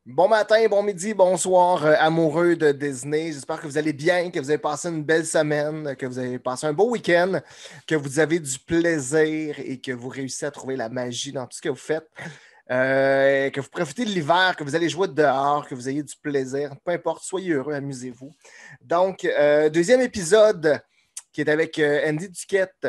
Bon matin, bon midi, bonsoir, amoureux de Disney. J'espère que vous allez bien, que vous avez passé une belle semaine, que vous avez passé un beau week-end, que vous avez du plaisir et que vous réussissez à trouver la magie dans tout ce que vous faites. Que vous profitez de l'hiver, que vous allez jouer dehors, que vous ayez du plaisir. Peu importe, soyez heureux, amusez-vous. Donc, deuxième épisode qui est avec Andy Duquette.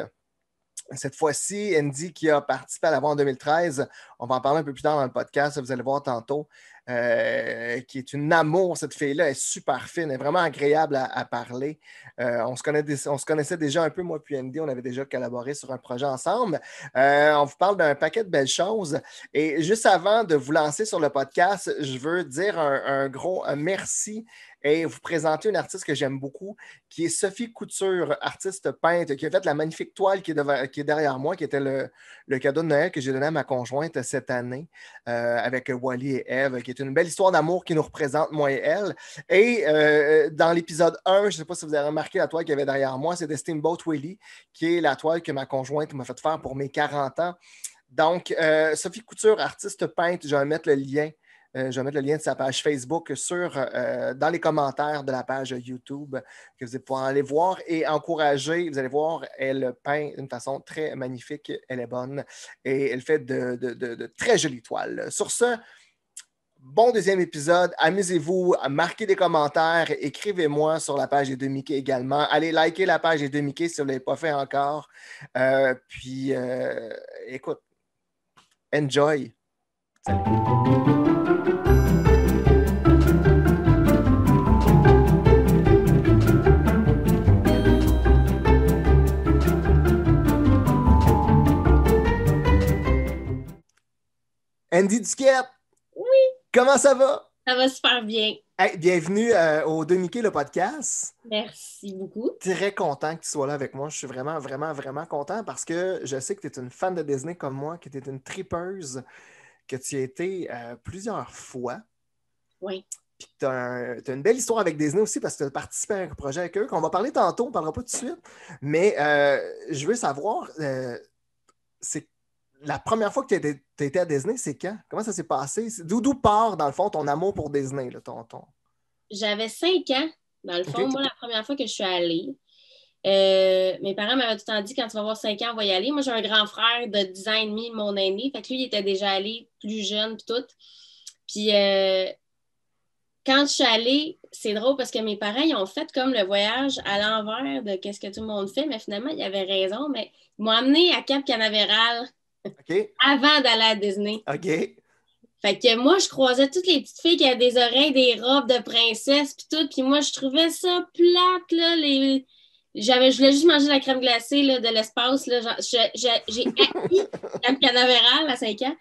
Cette fois-ci, Andy qui a participé à la voix en 2013, on va en parler un peu plus tard dans le podcast, vous allez voir tantôt, qui est une amour, cette fille-là, elle est super fine, elle est vraiment agréable à parler. On se connaissait déjà un peu, moi puis Andy, on avait déjà collaboré sur un projet ensemble. On vous parle d'un paquet de belles choses. Et juste avant de vous lancer sur le podcast, je veux dire un gros merci et vous présenter une artiste que j'aime beaucoup, qui est Sophie Couture, artiste peintre, qui a fait la magnifique toile qui est derrière moi, qui était le cadeau de Noël que j'ai donné à ma conjointe cette année, avec Wally et Eve, qui est une belle histoire d'amour qui nous représente, moi et elle. Et dans l'épisode 1, je ne sais pas si vous avez remarqué la toile qu'il y avait derrière moi, c'est de Steamboat Willie, qui est la toile que ma conjointe m'a fait faire pour mes 40 ans. Donc, Sophie Couture, artiste peintre, je vais mettre le lien. Je vais mettre le lien de sa page Facebook dans les commentaires de la page YouTube que vous allez pouvoir aller voir et encourager. Vous allez voir, elle peint d'une façon très magnifique. Elle est bonne et elle fait de très jolies toiles. Sur ce, bon deuxième épisode. Amusez-vous, marquez des commentaires, écrivez-moi sur la page des deux Mickey également. Allez liker la page des deux Mickey si vous ne l'avez pas fait encore. Écoute, enjoy. Salut. Andy Duquette! Oui, Comment ça va? ça va super bien. Hey, bienvenue au Deux Mickey, le podcast. Merci beaucoup. Très content que tu sois là avec moi. Je suis vraiment, vraiment, vraiment content parce que je sais que tu es une fan de Disney comme moi, que tu es une tripeuse, que tu y as été plusieurs fois. Oui. Puis que tu as une belle histoire avec Disney aussi parce que tu as participé à un projet avec eux qu'on va parler tantôt, on ne parlera pas tout de suite. Mais je veux savoir, c'est la première fois que tu as été à Disney, c'est quand? Comment ça s'est passé? D'où part, dans le fond, ton amour pour Disney, là, J'avais 5 ans, dans le fond. OK. Moi, la première fois que je suis allée, mes parents m'avaient tout le temps dit, quand tu vas avoir 5 ans, on va y aller. Moi, j'ai un grand frère de 10 ans et demi, mon aîné. Fait que lui, il était déjà allé plus jeune, puis tout. Puis quand je suis allée, c'est drôle parce que mes parents, ils ont fait comme le voyage à l'envers de qu'est-ce que tout le monde fait, mais finalement, ils avaient raison. Mais ils m'ont amené à Cap Canaveral OK. avant d'aller à Disney. OK. Fait que moi, je croisais toutes les petites filles qui avaient des oreilles, des robes de princesse, puis tout. Puis moi, je trouvais ça plate, là. Je voulais juste manger la crème glacée là, de l'espace. Là. J'ai haï Cap Canaveral à 5 ans.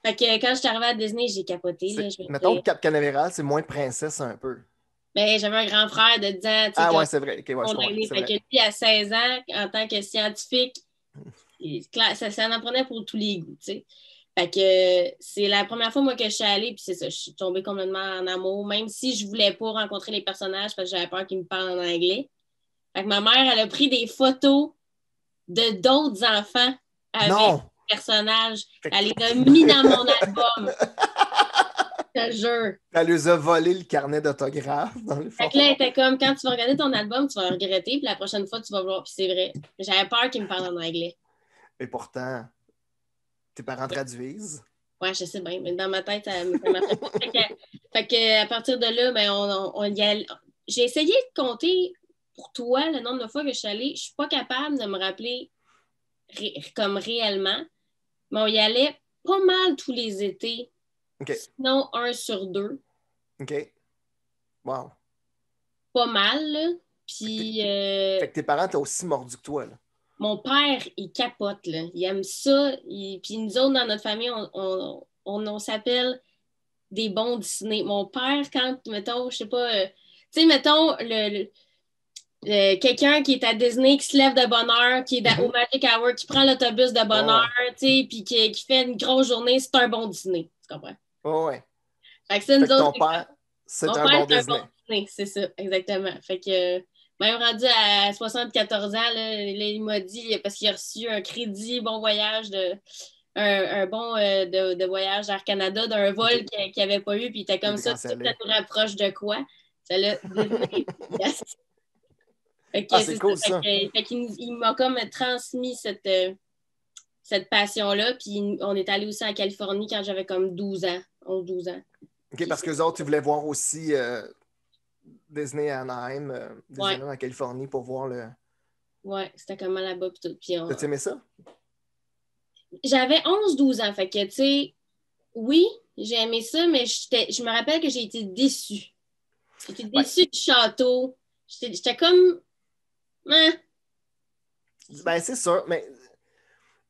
Fait que quand je suis arrivée à Disney, j'ai capoté. Là, Mettons que Cap Canaveral, c'est moins princesse un peu. mais j'avais un grand frère de 10 ans. Ah ouais, c'est vrai. OK, ouais, je comprends. Fait C'est que vrai. lui, à 16 ans, en tant que scientifique, ça en prenait pour tous les goûts, tu sais. Fait que c'est la première fois, moi, que je suis allée, puis c'est ça, je suis tombée complètement en amour, même si je voulais pas rencontrer les personnages parce que j'avais peur qu'ils me parlent en anglais. Fait que ma mère, elle a pris des photos de d'autres enfants avec Non! les personnages. Elle les a mis dans mon album. Je te jure. Elle nous a volé le carnet d'autographes, dans le fond. Fait que là, elle était comme, quand tu vas regarder ton album, tu vas regretter, puis la prochaine fois, tu vas voir. Puis c'est vrai. J'avais peur qu'ils me parlent en anglais. Et pourtant, tes parents traduisent. Ouais, je sais bien, mais dans ma tête, ça m'a fait que, à partir de là, ben, on y allait. J'ai essayé de compter pour toi le nombre de fois que je suis allée. Je suis pas capable de me rappeler comme réellement, mais on y allait pas mal tous les étés. OK. Sinon, 1 sur 2. OK. Wow. Pas mal, là. Puis Fait que tes parents t'ont aussi mordu que toi, là. mon père, il capote, là. Il aime ça. Puis nous autres, dans notre famille, on s'appelle des bons Disney. Mon père, quand, mettons, je sais pas, tu sais, mettons, quelqu'un qui est à Disney, qui se lève de bonne heure, qui est au Magic Hour, qui prend l'autobus de bonne heure, tu sais, puis qui fait une grosse journée, c'est un bon Disney. Tu comprends? Oh, ouais. Fait que ça, nous Fait que autres, ton père, c'est mon un père, bon c'est un Disney. bon Disney, c'est ça, exactement. Fait que même rendu à 74 ans, là, il m'a dit, parce qu'il a reçu un crédit bon voyage de un bon de voyage Air Canada d'un vol qu'il n'y avait pas eu, puis il était comme ça, tout ça nous rapproche de quoi? Ça l'a Disney. Yes. Fait que c'est cool ça. Fait qu'il il m'a comme transmis cette passion-là, puis on est allé aussi en Californie quand j'avais comme 12 ans, 11-12 ans. OK, parce qu'eux autres, ils voulaient voir aussi Disney à Anaheim, Disneyland en Californie pour voir le... Ouais, c'était comment là-bas, puis tout. T'as aimé ça? J'avais 11-12 ans, fait que, tu sais, oui, j'ai aimé ça, mais je me rappelle que j'ai été déçue. J'étais déçue du château. J'étais comme... Ben, c'est sûr, mais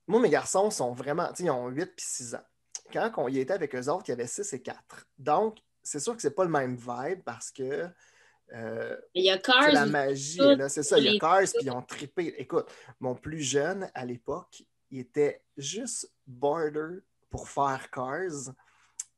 moi, mes garçons sont vraiment... Tu sais, ils ont 8 puis 6 ans. Quand on y était avec eux autres, il y avait 6 et 4. Donc, c'est sûr que c'est pas le même vibe parce que... il y a Cars. La magie, là, c'est ça. Il y a Cars, puis ils ont trippé. Écoute, mon plus jeune, à l'époque, il était juste border pour faire Cars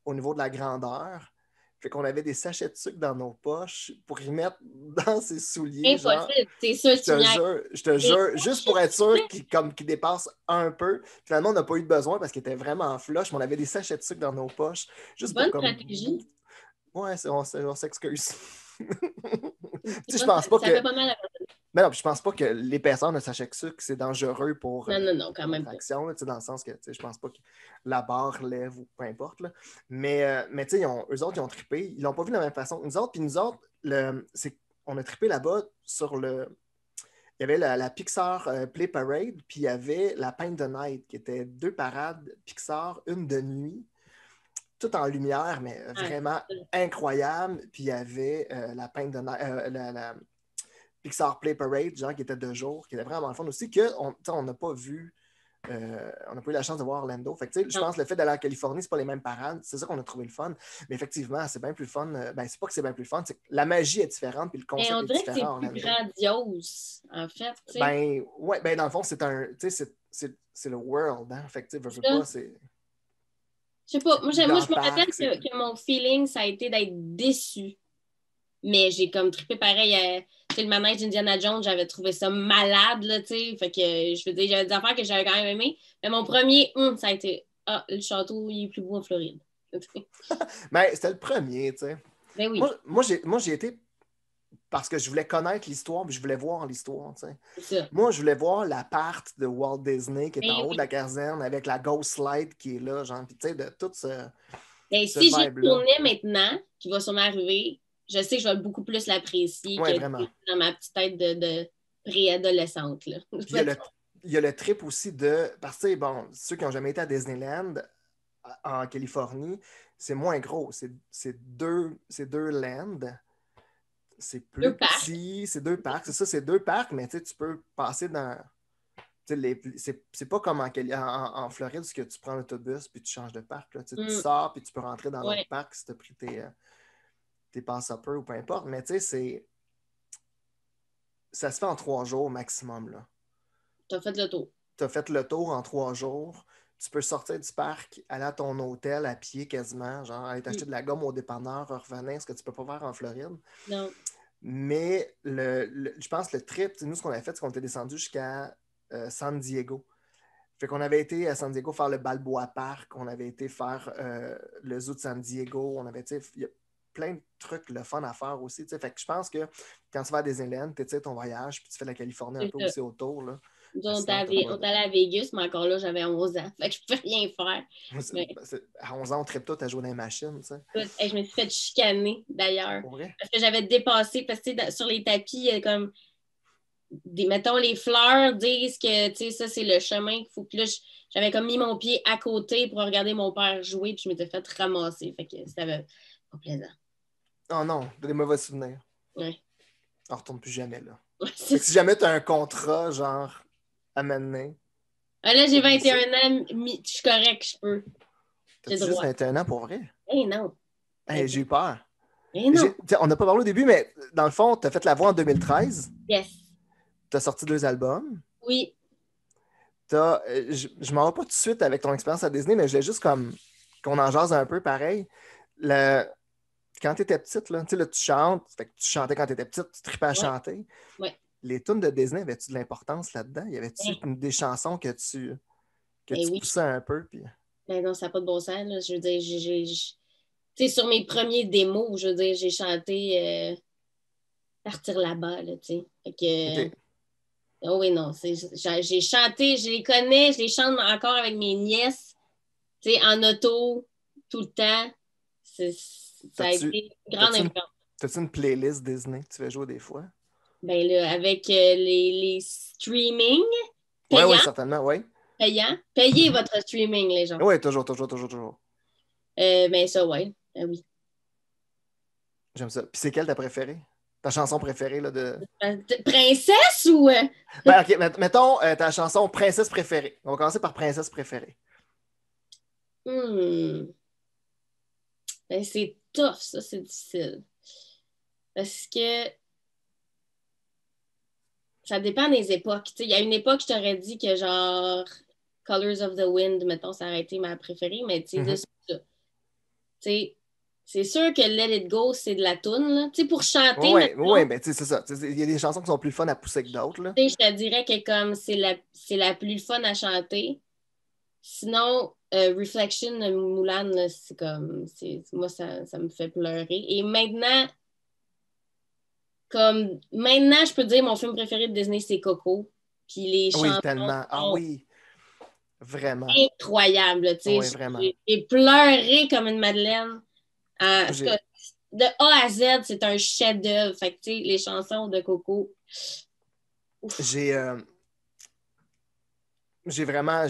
au niveau de la grandeur. Fait qu'on avait des sachets de sucre dans nos poches pour y mettre dans ses souliers. Impossible, c'est ça. Je te jure, juste pour être sûr qu'il dépasse un peu. Finalement, on n'a pas eu de besoin parce qu'il était vraiment flush, mais on avait des sachets de sucre dans nos poches. Juste bonne pour stratégie. Ouais, on s'excuse. Je pense pas ça fait pas mal à mais non, je pense pas que l'épaisseur de sachet de sucre, c'est dangereux pour non, quand même l'action, dans le sens que je pense pas que la barre lève ou peu importe. Là. Mais tu sais, eux autres, ils ont trippé. Ils l'ont pas vu de la même façon que nous autres. Puis nous autres, on a trippé là-bas sur le... Il y avait la Pixar Play Parade, puis il y avait la Paint the Night, qui était 2 parades Pixar, une de nuit, tout en lumière, mais vraiment incroyable. Puis il y avait la Paint the Night... la Pixar Play Parade, genre qui était 2 jours, qui était vraiment le fun aussi, qu'on n'a pas vu, on n'a pas eu la chance de voir Orlando. Fait que, je pense que le fait d'aller en Californie, c'est pas les mêmes parades, c'est ça qu'on a trouvé le fun. Mais effectivement, c'est bien plus fun. Ben, c'est pas que c'est bien plus fun, c'est que la magie est différente, puis le concept est différent. On dirait que c'est plus grandiose, en fait. T'sais. Ben, ouais, ben, dans le fond, c'est le world, hein. Fait que, veux pas, c'est... Je sais pas, moi, je me rappelle que mon feeling, ça a été d'être déçu. Mais j'ai comme trippé pareil. Le manège d'Indiana Jones, j'avais trouvé ça malade, là, tu sais. Fait que, je veux dire, j'avais des affaires que j'avais quand même aimées. Mais mon premier, ça a été, le château, il est plus beau en Floride. Ben, c'était le premier, tu sais. Ben oui. Moi, j'ai été parce que je voulais connaître l'histoire, puis je voulais voir l'histoire, tu sais. Moi, je voulais voir la part de Walt Disney qui est en haut de la caserne avec la Ghost Light qui est là, genre, puis tu sais, de tout ce ben, si j'y tournais maintenant, qui va sûrement arriver, je sais que je vais beaucoup plus l'apprécier que dans ma petite tête de préadolescente. Là. Il y a le trip aussi de... Parce que, bon, ceux qui n'ont jamais été à Disneyland, en Californie, c'est moins gros. C'est deux lands. C'est plus petit. C'est 2 parcs. C'est ça, c'est 2 parcs, mais tu peux passer dans... C'est pas comme en Floride, où tu prends l'autobus puis tu changes de parc. Là. Tu sors puis tu peux rentrer dans l'autre parc si tu as pris tes pass-hoppers ou peu importe. Mais tu sais, ça se fait en 3 jours maximum. Tu as fait le tour. Tu as fait le tour en 3 jours. Tu peux sortir du parc, aller à ton hôtel à pied quasiment, genre aller t'acheter de la gomme au dépanneur, revenir, ce que tu peux pas faire en Floride. Non. Mais je pense que le trip, nous, ce qu'on a fait, c'est qu'on était descendu jusqu'à San Diego. Fait qu'on avait été à San Diego faire le Balboa Park, on avait été faire le zoo de San Diego, il y a plein de trucs, le fun à faire aussi. Fait que je pense que quand tu vas à Disneyland, tu étires ton voyage, puis tu fais la Californie un peu aussi autour. Là. On est allé à Vegas, mais encore là, j'avais 11 ans. Fait que je ne peux rien faire. À 11 ans, on tripe tout à jouer dans les machines. Je me suis fait chicaner, d'ailleurs. Parce que j'avais dépassé, parce que sur les tapis, il y a comme... mettons, les fleurs disent que ça, c'est le chemin qu'il faut. Puis là, j'avais comme mis mon pied à côté pour regarder mon père jouer, puis je m'étais fait ramasser. Fait que c'était pas plaisant. Oh non, des mauvais souvenirs. Oui. On ne retourne plus jamais, là. Si jamais tu as un contrat, genre, à mener. Là, j'ai 21 ans, je suis correct, je peux. T'as-tu juste 21 ans pour vrai? Non. J'ai eu peur. Non. On n'a pas parlé au début, mais dans le fond, tu as fait la voix en 2013. Yes. Tu as sorti 2 albums. Oui. Je m'en vais pas tout de suite avec ton expérience à Disney, mais je voulais juste comme qu'on en jase un peu pareil. Quand tu étais petite, là, tu chantes, fait que tu chantais quand tu étais petite, tu tripais à chanter. Ouais. Les tunes de Disney, avais-tu de l'importance là-dedans? Y avait-tu des chansons que tu que Ben tu oui. poussais un peu. Puis... Ben non, ça n'a pas de bon sens. Là. Je veux dire, tu sais, sur mes premiers démos, je veux dire, j'ai chanté Partir là-bas, là, tu sais. Fait que, OK. oh oui, non, j'ai chanté, je les connais, je les chante encore avec mes nièces, tu sais, en auto, tout le temps. Ça a T'as-tu, été une grande t'as-tu une, influence. t'as-tu une playlist Disney que tu fais jouer des fois? Ben là, avec les streaming Oui, oui, payants, certainement, oui. payez votre streaming, les gens. Oui, toujours, toujours, toujours, toujours. Ben ça, ouais, oui. J'aime ça. Puis c'est quelle ta préférée? Ta chanson préférée là, de. Princesse ou... Ben, OK, mettons ta chanson princesse préférée. On va commencer par princesse préférée. Hmm. Ben, c'est tough, ça, c'est difficile. Parce que ça dépend des époques. Tu sais, il y a une époque, je t'aurais dit que genre Colors of the Wind, mettons, ça aurait été ma préférée, mais tu sais, de Mhm. ça. Tu sais, c'est sûr que Let It Go, c'est de la toune, là. Tu sais, pour chanter, Oui, mettons, oui, ben, tu sais, c'est ça. Il y a des chansons qui sont plus fun à pousser que d'autres, là. tu sais, je te dirais que comme c'est la plus fun à chanter. Sinon, Reflection de Mulan, là, c'est comme, moi, ça me fait pleurer. Et maintenant, je peux dire mon film préféré de Disney, c'est Coco. Puis les Oui, chansons tellement. Ah sont oui, vraiment. incroyables. Là, tu Oui, sais. vraiment. J'ai pleuré comme une madeleine. En tout J'ai cas, de A à Z, c'est un chef-d'œuvre. Fait que, tu sais, les chansons de Coco, ouf. j'ai j'ai vraiment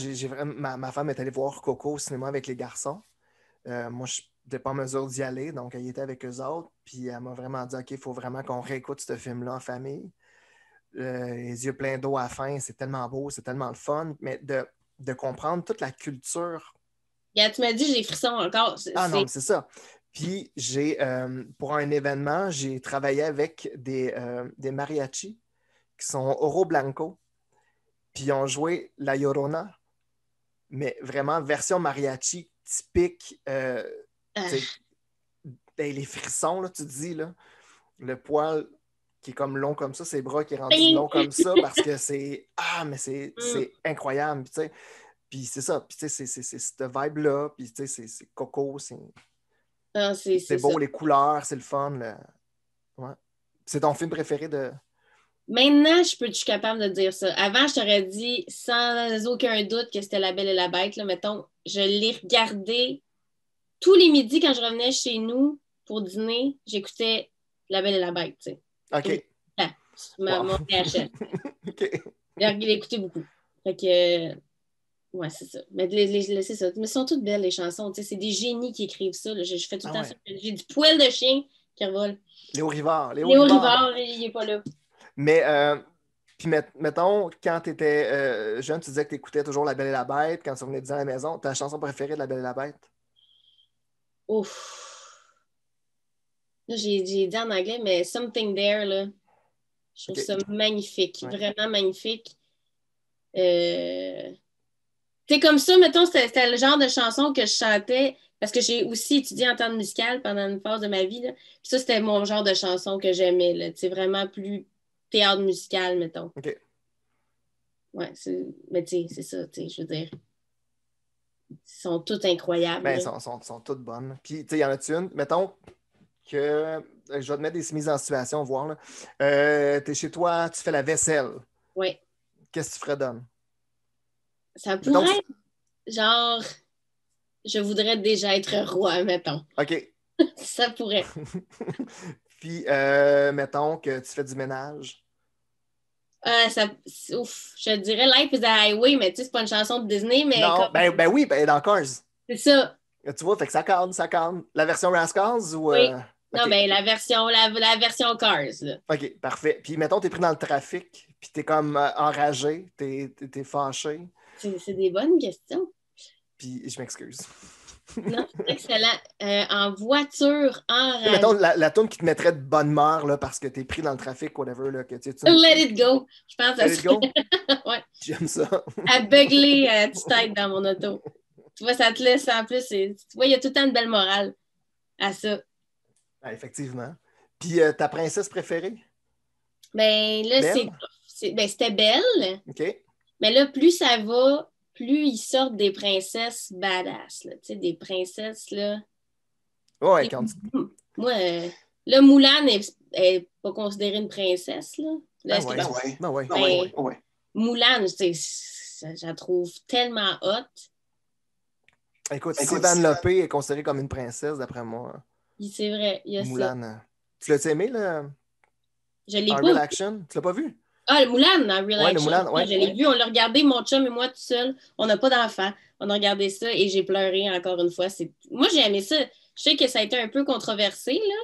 ma femme est allée voir Coco au cinéma avec les garçons. Moi, je n'étais pas en mesure d'y aller, donc elle y était avec eux autres. Puis elle m'a vraiment dit OK, il faut vraiment qu'on réécoute ce film-là en famille. Les yeux pleins d'eau à la fin, c'est tellement beau, c'est tellement le fun. Mais de comprendre toute la culture. Regarde, tu m'as dit, j'ai des frissons encore. Ah non, mais c'est ça. Puis pour un événement, j'ai travaillé avec des mariachis qui sont Oro Blanco. Puis ils ont joué La Llorona, mais vraiment version mariachi typique. Ah, Tu sais, ben, les frissons, là, tu te dis, là, le poil qui est comme long comme ça, ses bras qui est rendu long comme ça, parce que c'est. Ah, mais mm. c'est incroyable. Tu sais. Puis c'est ça. Puis tu sais, c'est cette vibe-là. Puis tu sais, c'est coco, Ah, c'est c'est ça. beau, les couleurs, c'est le fun. Ouais. C'est ton film préféré de. Maintenant, je suis capable de dire ça. Avant, je t'aurais dit sans aucun doute que c'était La Belle et la Bête. Là, mettons, je l'ai regardé tous les midis quand je revenais chez nous pour dîner. J'écoutais La Belle et la Bête. Tu sais. Tout le OK. temps. Wow. Mon VHS. OK. Je l'ai écouté beaucoup. Fait que, ouais, c'est ça. Mais c'est ça. Mais elles sont toutes belles, les chansons. Tu sais, c'est des génies qui écrivent ça. Là. Je fais tout le Ah temps ça. ouais. J'ai du poil de chien qui revole. Léo Rivard. Léo Léo Rivard. Rivard, il n'est pas là. Mais, puis mettons, quand tu étais jeune, tu disais que tu écoutais toujours La Belle et la Bête quand tu revenais de à la maison. Ta chanson préférée de La Belle et la Bête? Ouf. Là, j'ai dit en anglais, mais Something There, là, je trouve OK. ça magnifique. Ouais. Vraiment magnifique. C'est comme ça, mettons, c'était le genre de chanson que je chantais parce que j'ai aussi étudié en théâtre musical pendant une phase de ma vie. Là. Puis ça, c'était mon genre de chanson que j'aimais. Là. C'est vraiment plus théâtre musical, mettons. OK. Ouais, mais tu sais, c'est ça, tu sais, je veux dire. Ils sont toutes incroyables. Ben, Là. sont toutes bonnes. Puis, tu sais, il y en a une, mettons que je vais te mettre des mises en situation, voir. Là. Tu es chez toi, tu fais la vaisselle. Ouais. Qu'est-ce que tu ferais donne? Ça Mettons pourrait être genre, je voudrais déjà être roi, mettons. OK. Ça pourrait. Puis, mettons que tu fais du ménage. Ouf, je te dirais Life is a Highway, mais tu sais, c'est pas une chanson de Disney, mais Non, comme. ben oui, ben dans Cars. C'est ça. Tu vois, fait que ça cadre, ça cadre. La version Rascals ou. Oui. Non, OK. mais la version Cars, là. OK, parfait. Puis, mettons, t'es pris dans le trafic, puis t'es comme enragé, t'es fâché, C'est des bonnes questions. puis je m'excuse. Non, c'est excellent. En voiture, Tu sais, mettons, enragée. la tourne qui te mettrait de bonne humeur là, parce que t'es pris dans le trafic, whatever, là, que Let it go. Je pense à Let it ça. go? Ouais. J'aime ça. À beugler à petite tête dans mon auto. Tu vois, ça te laisse en plus. Tu vois, il y a tout le temps une belle morale à ça. Ouais, effectivement. Puis, ta princesse préférée? Ben là, Belle? ben, c'était belle. OK. Mais là, plus ça va, plus ils sortent des princesses badass, là, tu sais, des princesses, là. Ouais, Et quand tu... moi, là, Moulin est pas considérée une princesse, là. Là, Ben est-ce que ouais, tu- ben ouais. Ben, Moulin, je la trouve tellement hot. Écoute, si Vanellope est considérée comme une princesse, d'après moi, C'est vrai, il y a ça. Mulan. Tu l'as aimé, Je l'ai en pas real vu. action? Tu l'as pas vu? Ah, le Moulin, en Real Ouais, le Action. Mulan, ouais. Je l'ai vu, on l'a regardé, mon chum et moi tout seul. On n'a pas d'enfant. On a regardé ça et j'ai pleuré encore une fois. Moi, j'ai aimé ça. Je sais que ça a été un peu controversé, là,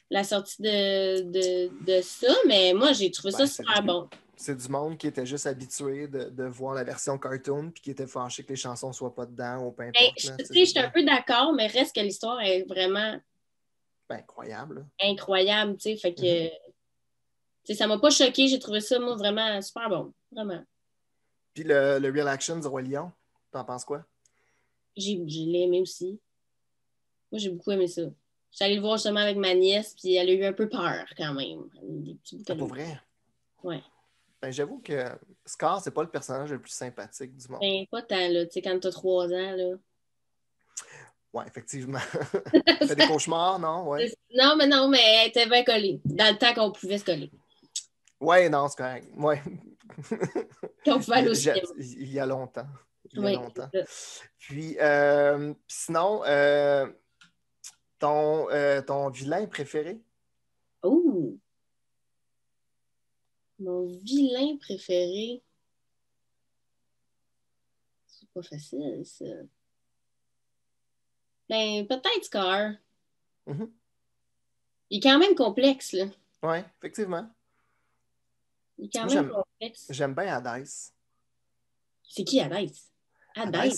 la sortie de ça, mais moi, j'ai trouvé ça Ben, super bon. c'est du monde qui était juste habitué de voir la version cartoon puis qui était fâché que les chansons soient pas dedans ou peu Ben, importe. Là, tu sais, je suis un peu d'accord, mais reste que l'histoire est vraiment ben, incroyable. Là. incroyable, tu sais. Fait que, Mm-hmm. tu sais, ça m'a pas choqué. J'ai trouvé ça, moi, vraiment super bon. Vraiment. Puis le real action du Roi Lion, t'en penses quoi? Je l'ai aimé aussi. Moi, j'ai beaucoup aimé ça. J'étais allée le voir justement avec ma nièce, puis elle a eu un peu peur quand même. Elle a eu des petits bouts Ah, pour vrai? Ouais. Ben, j'avoue que Scar, c'est pas le personnage le plus sympathique du monde. Ben, pas tant, là. Tu sais, quand t'as 3 ans, là. Ouais, effectivement. Fait des cauchemars, non? Ouais. Non, mais elle était bien collée. Dans le temps qu'on pouvait se coller. Ouais, non, c'est correct. Ouais. Qu'on pouvait aller au cinéma. Il y a longtemps. Il y a Oui, longtemps. c'est ça. Puis, sinon, ton vilain préféré? Oh! Mon vilain préféré. C'est pas facile, ça. Ben, peut-être Scar. Mhm. Il est quand même complexe, là. Ouais, effectivement. Il est quand Moi, même complexe. j'aime bien Hades. C'est qui Hades? Hades, Hades?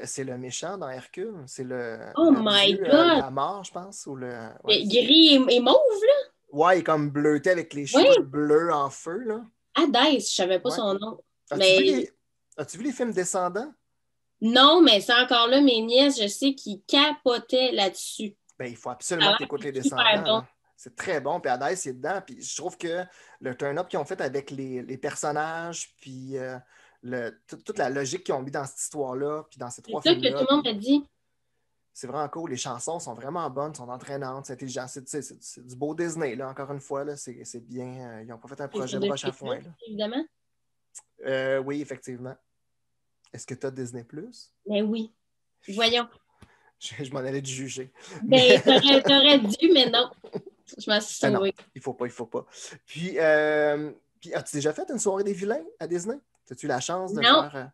c'est le méchant dans Hercule. C'est Oh le my dieu de God! la mort, je pense. Ou ouais, Gris et mauve, là? ouais, il est comme bleuté avec les Oui, cheveux bleus en feu, là. Hades, je savais pas Ouais. son nom. As-tu vu Mais les, as-tu vu les films Descendants? non, mais c'est encore là, mes nièces, je sais qu'ils capotaient là-dessus. Ben, il faut Ça a absolument que tu l'air écoutes Les super Descendants, bon. là. C'est très bon, puis Hades, il est dedans. Puis je trouve que le turn-up qu'ils ont fait avec les personnages, puis toute la logique qu'ils ont mis dans cette histoire-là, puis dans ces C'est trois ça que tout films-là, le monde puis m'a dit. c'est vraiment cool. Les chansons sont vraiment bonnes, sont entraînantes, c'est intelligent. C'est du beau Disney, là, encore une fois. Là, c'est bien. Ils n'ont pas fait un C'est projet sur broche à Disney+, foin. Là. évidemment. Oui, effectivement. Est-ce que tu as Disney Plus? Mais oui. Voyons. Je m'en allais te juger. Ben, Mais... t'aurais dû, mais non. Je m'en suis Ah non, sauvée. il faut pas, il faut pas. Puis, as-tu déjà fait une soirée des vilains à Disney? As-tu eu la chance de le Non, faire?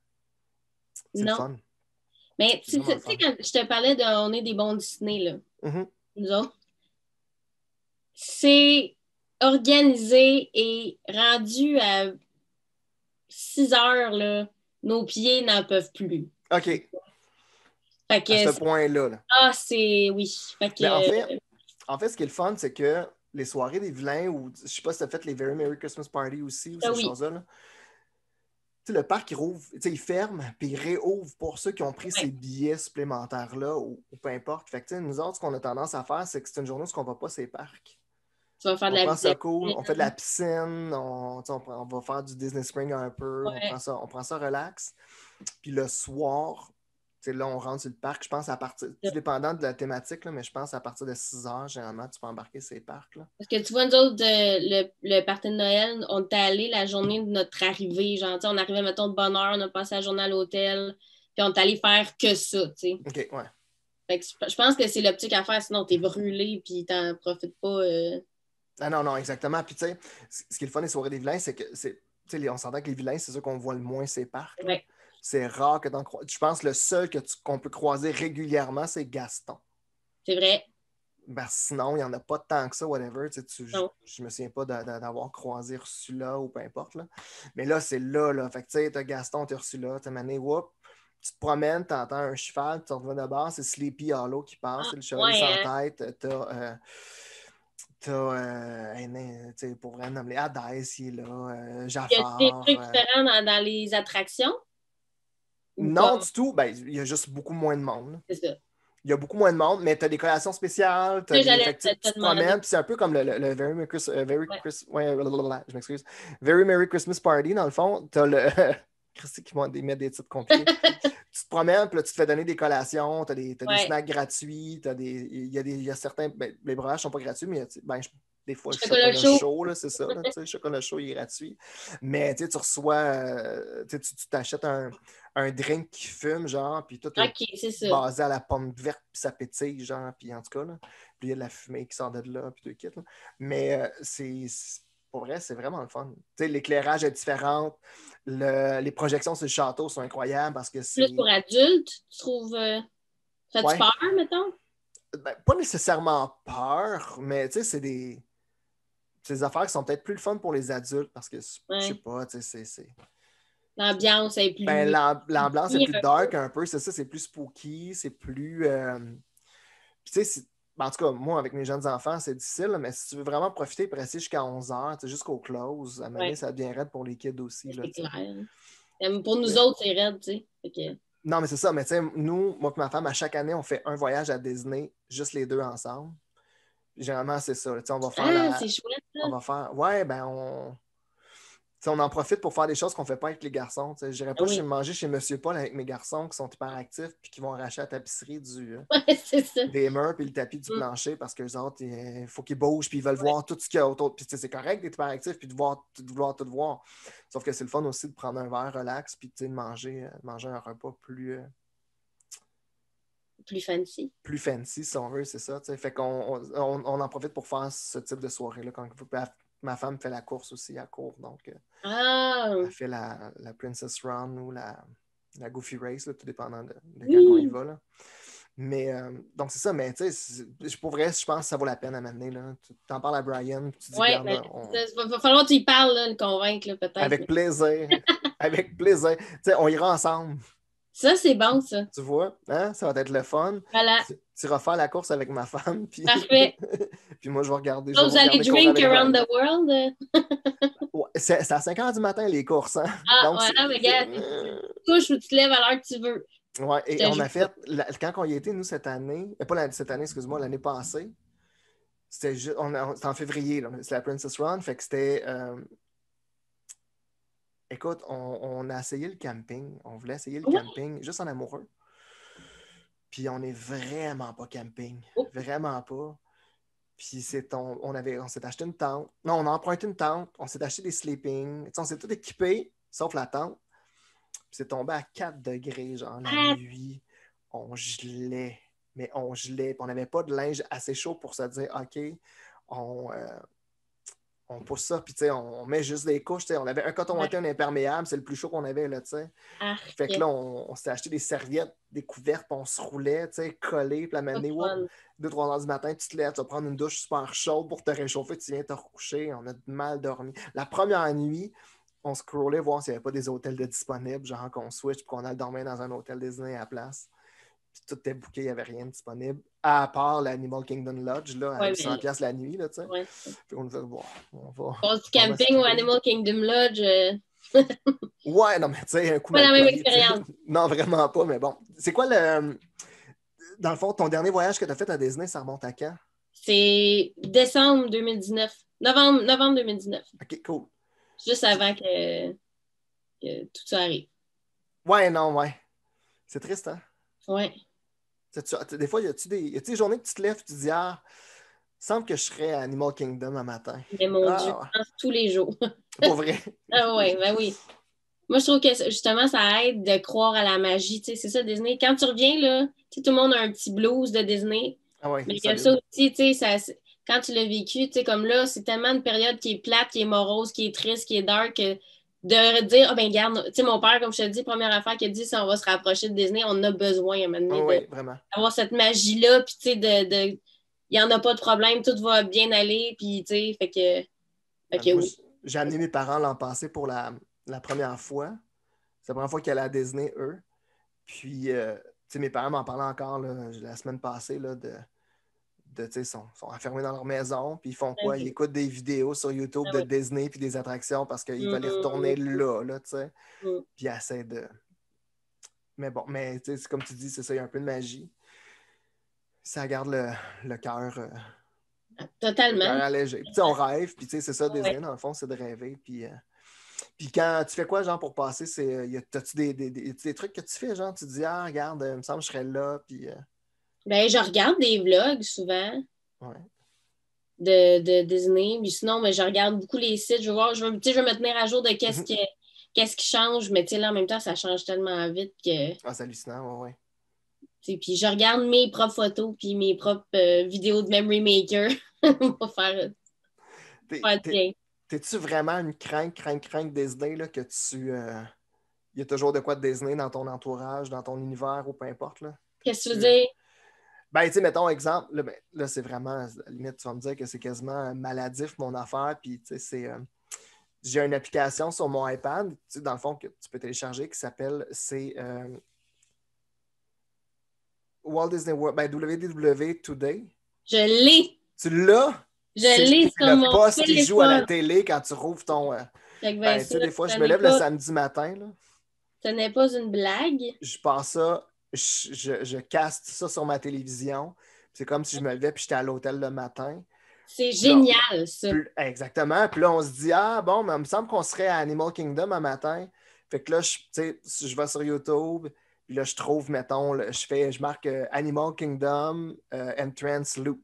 C'est le non. fun. Mais C'est tu vraiment sais, le fun. quand je te parlais de On est des bons Disney, là, Mhm. nous autres, c'est organisé et rendu à 6 heures, là, nos pieds n'en peuvent plus. OK. Fait À que, ce point-là. Là. c'est, oui. Fait Mais que, en fait, ce qui est le fun, c'est que les soirées des vilains, ou je sais pas si tu as fait les Very Merry Christmas Party aussi, ou ça, ces oui. choses-là. Là. Tu sais, le parc, il rouvre, il ferme, puis il réouvre pour ceux qui ont pris ces Ouais. billets supplémentaires-là, ou peu importe. Fait que, nous autres, ce qu'on a tendance à faire, c'est que c'est une journée où on ne va pas ces parcs. Tu vas faire de On la prend ça visite. cool, on fait de la piscine, on va faire du Disney Spring un peu, Ouais. on prend ça relax. Puis le soir, là, on rentre sur le parc, je pense à partir, tout dépendant de la thématique, là, mais je pense à partir de 6 heures, généralement, tu peux embarquer ces parcs. Là. Parce que tu vois, nous autres, le party de Noël, on était allés la journée de notre arrivée. Genre, on arrivait, mettons, de bonne heure, on a passé la journée à l'hôtel, puis on est allé faire que ça, tu sais. OK, ouais. Fait que je pense que c'est l'optique à faire, sinon t'es brûlé, puis t'en profites pas. Ah non, non, exactement. Puis, tu sais, ce qui est le fun des soirées des vilains, c'est que, on s'entend que les vilains, c'est ceux qu'on voit le moins ces parcs. Là. Ouais. C'est rare que je pense que le seul qu'on peut croiser régulièrement, c'est Gaston. C'est vrai. Ben, sinon, il n'y en a pas tant que ça, whatever. Non. Je me souviens pas d'avoir croisé Ursula ou peu importe. Là. Mais là, c'est là. Fait que tu sais, t'as Gaston, t'as Ursula, t'as Mané, whoop. Tu te promènes, t'entends un cheval, tu reviens de bord, c'est Sleepy Hollow qui passe, c'est le chevalier Ouais, sans hein. tête. Pour vrai nommer Hades, il est là, Y a des Jafar. trucs différents dans les attractions? Ou Non, comme, du tout. Ben, il y a juste beaucoup moins de monde. Là. c'est ça. Il y a beaucoup moins de monde, mais tu as des collations spéciales, Ça, j'allais fait que te tu te demander. promènes, puis c'est un peu comme le Very Merry Ouais. ouais, blablabla, je m'excuse. Very Merry Christmas Party, dans le fond, tu as Christy qui vont mettre des titres compliqués. Tu te promènes, puis là, tu te fais donner des collations, tu as des snacks gratuits, il y a certains, ben, les breuvages ne sont pas gratuits, mais ben, des fois, le chocolat chaud, là, c'est ça, là, le chocolat chaud, il est gratuit. Mais tu reçois, tu t'achètes un drink qui fume, genre, puis tout est basé à la pomme verte, puis ça pétille, genre, puis en tout cas, là, puis il y a de la fumée qui sort de là, puis tout le kit, là. Mais pour vrai, c'est vraiment le fun. L'éclairage est différent. Les projections sur le château sont incroyables parce que c'est... Plus pour adultes, tu trouves... Fais-tu peur, mettons? Ben, pas nécessairement peur, mais c'est des affaires qui sont peut-être plus le fun pour les adultes parce que, je sais pas, c'est... L'ambiance est plus... Ben, l'ambiance est plus dark un peu, c'est ça, c'est plus spooky, c'est plus... tu sais, en tout cas, moi, avec mes jeunes enfants, c'est difficile, là, mais si tu veux vraiment profiter et rester jusqu'à 11h, jusqu'au close, à un moment donné, ça devient raide pour les kids aussi. Là, c'est clair. Pour nous autres, c'est raide, tu sais. Non, mais c'est ça. Mais tu sais, nous, moi et ma femme, à chaque année, on fait un voyage à Disney, juste les deux ensemble. Généralement, c'est ça. On va faire c'est chouette, ça. On va faire... Ouais, ben, on en profite pour faire des choses qu'on ne fait pas avec les garçons. Je n'irais pas manger chez Monsieur Paul avec mes garçons qui sont hyper actifs puis qui vont arracher la tapisserie des murs puis le tapis du plancher parce qu'eux autres, il faut qu'ils bougent puis ils veulent voir tout ce qu'il y a autour. Puis c'est correct d'être hyper actif puis de vouloir tout voir. Sauf que c'est le fun aussi de prendre un verre relax puis de manger un repas plus fancy. Plus fancy, si on veut, c'est ça. Fait qu'on on en profite pour faire ce type de soirée-là. Ma femme fait la course aussi à court, donc elle fait la Princess Run ou la Goofy Race, là, tout dépendant de quand on y va. Là. Mais donc c'est ça, mais tu sais, pour vrai, je pense que ça vaut la peine à m'amener. Tu t'en parles à Brian, tu dis il va falloir que tu y parles, là, le convaincre, là, peut-être. Avec plaisir. Avec plaisir. Tu sais, on ira ensemble. Ça, c'est bon, ça. Tu vois, hein? Ça va être le fun. Voilà. Tu vas faire la course avec ma femme. Puis... Parfait. Puis moi, je vais regarder. Vous allez drink around the world? Ouais, c'est à 5h du matin, les courses. Hein? Donc, voilà, mais regarde, tu couches ou tu te lèves à l'heure que tu veux. Oui, et on a fait, quand on y était, nous, cette année, pas cette année, excuse-moi, l'année passée, c'était en février, c'est la Princess Run, fait que c'était... Écoute, on a essayé le camping. On voulait essayer le camping juste en amoureux. Puis on n'est vraiment pas camping. Vraiment pas. Puis on s'est acheté une tente. Non, on a emprunté une tente. On s'est acheté des sleeping. On s'est tout équipé, sauf la tente. Puis c'est tombé à 4 degrés, genre, la nuit. On gelait. Mais on gelait. Puis on n'avait pas de linge assez chaud pour se dire, OK, on pousse ça, puis on met juste des couches. On avait un coton ouaté, un imperméable, c'est le plus chaud qu'on avait, là, tu sais. Fait que là, on s'est acheté des serviettes, des couvertes, puis on se roulait, collés, puis la matinée, 2-3 heures du matin, tu te lèves, tu vas prendre une douche super chaude pour te réchauffer, tu viens te recoucher, on a mal dormi. La première nuit, on scrollait voir s'il n'y avait pas des hôtels de disponibles, genre qu'on switch, puis qu'on allait dormir dans un hôtel Disney à la place. Puis tout était booké, il n'y avait rien de disponible, à part l'Animal Kingdom Lodge, là, à 100$ la nuit, là, tu sais. Puis on nous a dit, bon, on va... Passe du camping au Animal Kingdom Lodge. Ouais, non, mais tu sais, un coup... Pas la même expérience. Non, vraiment pas, mais bon. C'est quoi le... Dans le fond, ton dernier voyage que tu as fait à Disney, ça remonte à quand? C'est décembre 2019. Novembre 2019. OK, cool. Juste avant que tout ça arrive. Ouais, non, ouais. C'est triste, hein? Ouais. Des fois, y a-tu des journées que tu te lèves et tu te dis, il semble que je serais à Animal Kingdom un matin. Mais mon Dieu, je pense tous les jours. Pour vrai? Ouais, ben oui. Moi, je trouve que justement, ça aide de croire à la magie. C'est ça, Disney. Quand tu reviens, là, tout le monde a un petit blues de Disney. Ouais, mais il y a ça aussi, quand tu l'as vécu, comme là, c'est tellement une période qui est plate, qui est morose, qui est triste, qui est dark, de dire, ben regarde, mon père, comme je te dis, première affaire qu'il a dit, si on va se rapprocher de Disney, on a besoin à un moment donné d'avoir cette magie-là, puis il n'y en a pas de problème, tout va bien aller, puis fait que moi, j'ai amené mes parents l'an passé pour la première fois. C'est la première fois qu'ils allaient à Disney, eux. Puis, mes parents m'en parlaient encore là, la semaine passée là, sont enfermés dans leur maison, puis ils font quoi? Ils écoutent des vidéos sur YouTube de Disney puis des attractions parce qu'ils veulent y retourner là, tu sais. Puis ils essaient de... Mais bon, mais comme tu dis, c'est ça, il y a un peu de magie. Ça garde le cœur... Totalement. Le cœur allégé. Puis on rêve, puis c'est ça, Disney, dans le fond, c'est de rêver, puis Puis quand tu fais quoi, genre, pour passer, t'as-tu des trucs que tu fais, genre, tu te dis, ah, regarde, il me semble que je serais là, puis... Ben, je regarde des vlogs souvent Ouais. de Disney. Puis sinon, mais je regarde beaucoup les sites. Je veux voir, tu sais, je veux me tenir à jour de qu'est-ce qui change. Mais tu sais, là, en même temps, ça change tellement vite que. Ah, c'est hallucinant, ouais. Puis je regarde mes propres photos puis mes propres vidéos de Memory Maker pour faire bien. T'es-tu vraiment une crainte Disney, là, que tu... Il y a toujours de quoi de Disney dans ton entourage, dans ton univers, ou peu importe, là? Qu'est-ce que tu veux dire? Ben, tu sais, mettons exemple, là, là c'est vraiment, à la limite, tu vas me dire que c'est quasiment maladif, mon affaire, puis tu sais, j'ai une application sur mon iPad, tu sais, dans le fond, que tu peux télécharger, qui s'appelle, Walt Disney World, ben, WDW Today. Je l'ai! Tu l'as? Je C'est l'ai sur le mon poste qui joue à la téléphone. télé quand tu rouvres ton... Ben, ben, tu sais, des fois, je me lève le samedi matin, là. Ce n'est pas une blague. Je passe ça, je caste ça sur ma télévision. C'est comme si je me levais puis j'étais à l'hôtel le matin. C'est Là, génial, ça. exactement. Puis là, on se dit, ah bon, mais il me semble qu'on serait à Animal Kingdom un matin. Fait que là, tu sais, je vais sur YouTube, puis là, je trouve, mettons, je marque Animal Kingdom Entrance Loop.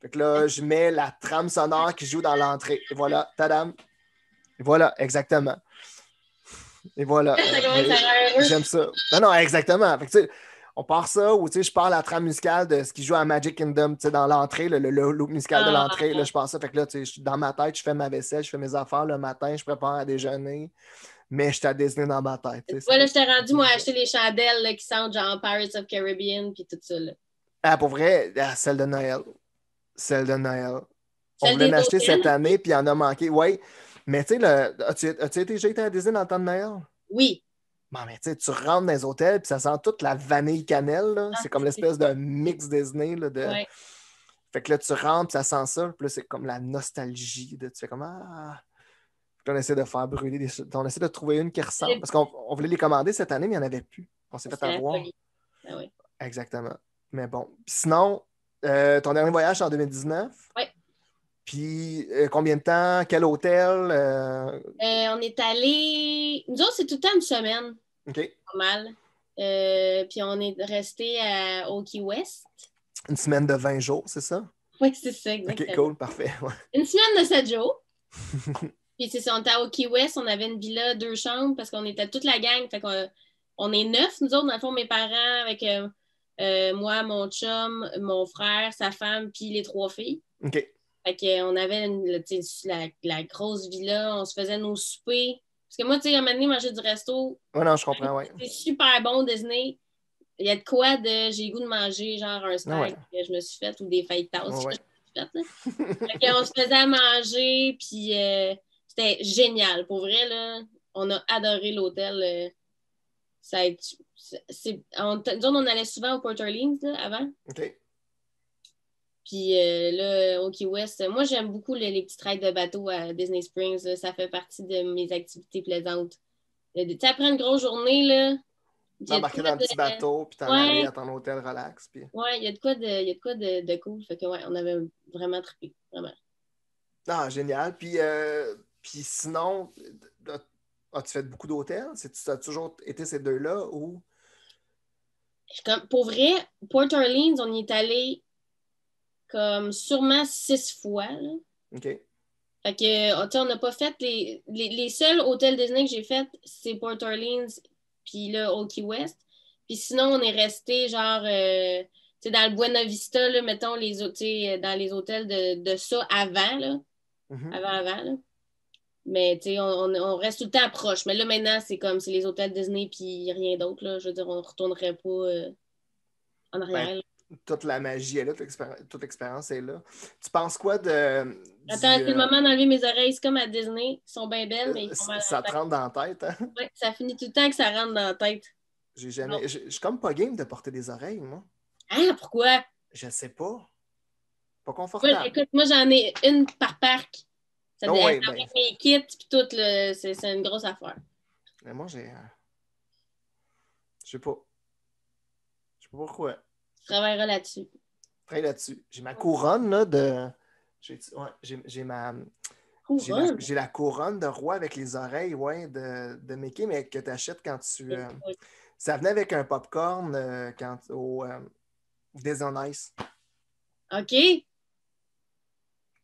Fait que là, je mets la trame sonore qui joue dans l'entrée. Et voilà, tadam. Et voilà, exactement. Et voilà. J'aime ça. Non, exactement. Fait que, tu sais, on part ça, ou je pars la trame musicale de ce qui joue à Magic Kingdom, dans l'entrée, le loop musical de l'entrée. Là, je pars ça. Fait que là, dans ma tête, je fais ma vaisselle, je fais mes affaires le matin, je prépare à déjeuner, mais je suis à Disney dans ma tête. Voilà, je t'ai rendu, moi, acheter les chandelles là, qui sentent genre Pirates of Caribbean puis tout ça. Là. Ah, pour vrai, celle de Noël. Celle de Noël. On Celle voulait des l'acheter hôtels? cette année, puis il en a manqué. Oui. Mais tu sais, as-tu déjà été à Disney dans le temps de Noël? Oui. Bon, mais tu sais, tu rentres dans les hôtels, puis ça sent toute la vanille cannelle, là. C'est comme l'espèce de mix Disney, là, de... Ouais. Fait que là, tu rentres, puis ça sent ça, puis là, c'est comme la nostalgie, tu fais comme, ah... Puis on essaie de faire brûler on essaie de trouver une qui ressemble, parce qu'on voulait les commander cette année, mais il n'y en avait plus. On s'est fait avoir. Ah oui. Exactement. Mais bon. Puis sinon, ton dernier voyage, c'est en 2019? Oui. Puis combien de temps? Quel hôtel? On est allé... Nous autres, c'est tout le temps une semaine. OK. Pas mal. Puis on est resté au Key West. Une semaine de 20 jours, c'est ça? Oui, c'est ça, exactement. OK, cool, parfait. Ouais. Une semaine de 7 jours. Puis c'est ça, on était au Key West, on avait une villa, 2 chambres, parce qu'on était toute la gang. Fait qu'on est 9, nous autres, dans le fond, mes parents, avec moi, mon chum, mon frère, sa femme, puis les 3 filles. OK. Fait qu'on avait la grosse villa, on se faisait nos soupers. Parce que moi, tu sais, à un moment donné, manger du resto. Ouais, non, je comprends, oui. C'est super bon, Disney. Il y a de quoi j'ai le goût de manger, genre un steak que je me suis fait ou des fajitas que je me suis fait. Fait qu'on se faisait à manger, puis c'était génial. Pour vrai, là, on a adoré l'hôtel. On allait souvent au Port Orleans là, avant. OK. Puis là, au Key West, moi, j'aime beaucoup les petits rides de bateau à Disney Springs. Là, ça fait partie de mes activités plaisantes. Tu sais, après une grosse journée, là. T'embarquer dans le petit bateau, puis t'en aller à ton hôtel relax. Puis... Ouais, il y a de quoi de cool. Fait que, ouais, on avait vraiment trippé. Vraiment. Ah, génial. Puis sinon, as-tu fait beaucoup d'hôtels? Ça a toujours été ces deux-là ou? Pour vrai, Port Orleans, on y est allé comme sûrement 6 fois. Là. OK. Fait que, on n'a pas fait les seuls hôtels Disney que j'ai fait, c'est Port Orleans, puis là, au Key West. Puis sinon, on est resté genre, tu sais, dans le Buena Vista, là, mettons, dans les hôtels de ça avant, là. Mm-hmm. Avant, là. Mais, tu sais, on reste tout le temps proche. Mais là, maintenant, c'est les hôtels Disney, puis rien d'autre, là. Je veux dire, on ne retournerait pas en arrière, là. Toute la magie est là, toute l'expérience est là. Tu penses quoi de... Attends, c'est le moment d'enlever mes oreilles. C'est comme à Disney. Ils sont bien belles, mais ils font mal ça te rentre dans la tête, hein? Oui, ça finit tout le temps que ça rentre dans la tête. Je suis comme pas game de porter des oreilles, moi. Ah, pourquoi? Je sais pas. Pas confortable. Écoute, moi, j'en ai une par parc. Ça avec mes kits, puis tout, c'est une grosse affaire. Mais moi, j'ai... Je sais pas. Je sais pas pourquoi. Tu travailleras là-dessus. Je travaille là-dessus. J'ai ma couronne, là, de... J'ai ma... Couronne? J'ai la couronne de roi avec les oreilles, ouais, de Mickey, mais que tu achètes quand tu. Ça venait avec un popcorn au Disney on Ice. OK.